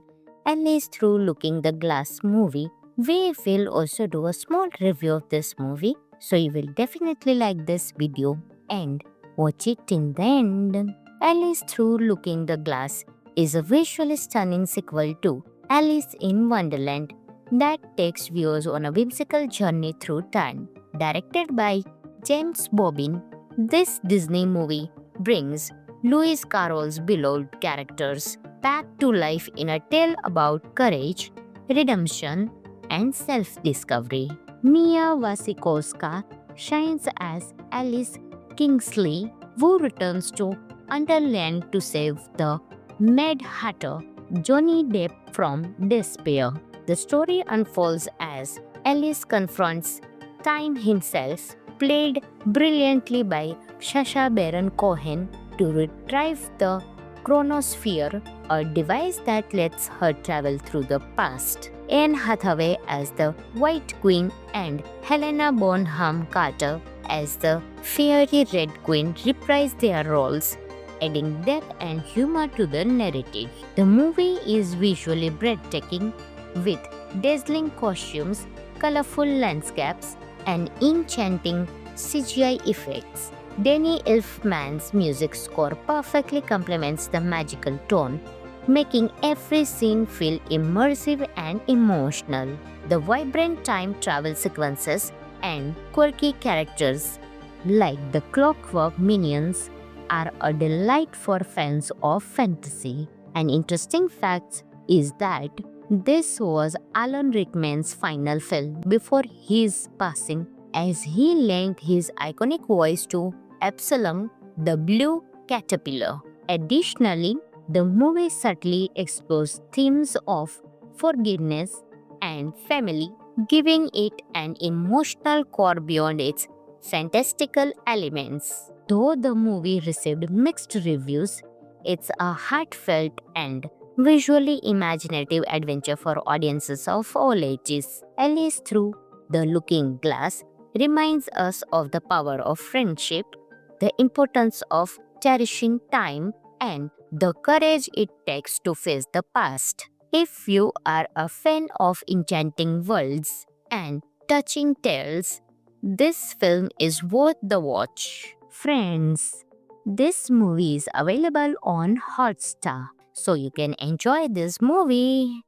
Alice Through Looking the Glass movie, we will also do a small review of this movie, so you will definitely like this video and watch it till the end. Alice Through Looking the Glass is a visually stunning sequel to Alice in Wonderland that takes viewers on a whimsical journey through time. Directed by James Bobbin, this Disney movie brings Lewis Carroll's beloved characters back to life in a tale about courage, redemption, and self-discovery. Mia Wasikowska shines as Alice Kingsley, who returns to Underland to save the Mad Hatter, Johnny Depp, from despair. The story unfolds as Alice confronts Time himself, played brilliantly by Sacha Baron Cohen, to retrieve the chronosphere, a device that lets her travel through the past. Anne Hathaway as the White Queen and Helena Bonham Carter as the Fiery Red Queen reprise their roles, adding depth and humor to the narrative. The movie is visually breathtaking with dazzling costumes, colorful landscapes, and enchanting CGI effects. Danny Elfman's music score perfectly complements the magical tone, making every scene feel immersive and emotional. The vibrant time travel sequences and quirky characters like the Clockwork Minions are a delight for fans of fantasy. An interesting fact is that this was Alan Rickman's final film before his passing, as he lent his iconic voice to Absalom the Blue Caterpillar. Additionally, the movie subtly explores themes of forgiveness and family, giving it an emotional core beyond its fantastical elements. Though the movie received mixed reviews, it's a heartfelt and visually imaginative adventure for audiences of all ages. Alice Through the Looking Glass reminds us of the power of friendship, the importance of cherishing time, and the courage it takes to face the past. If you are a fan of enchanting worlds and touching tales, this film is worth the watch. Friends, this movie is available on Hotstar, so you can enjoy this movie.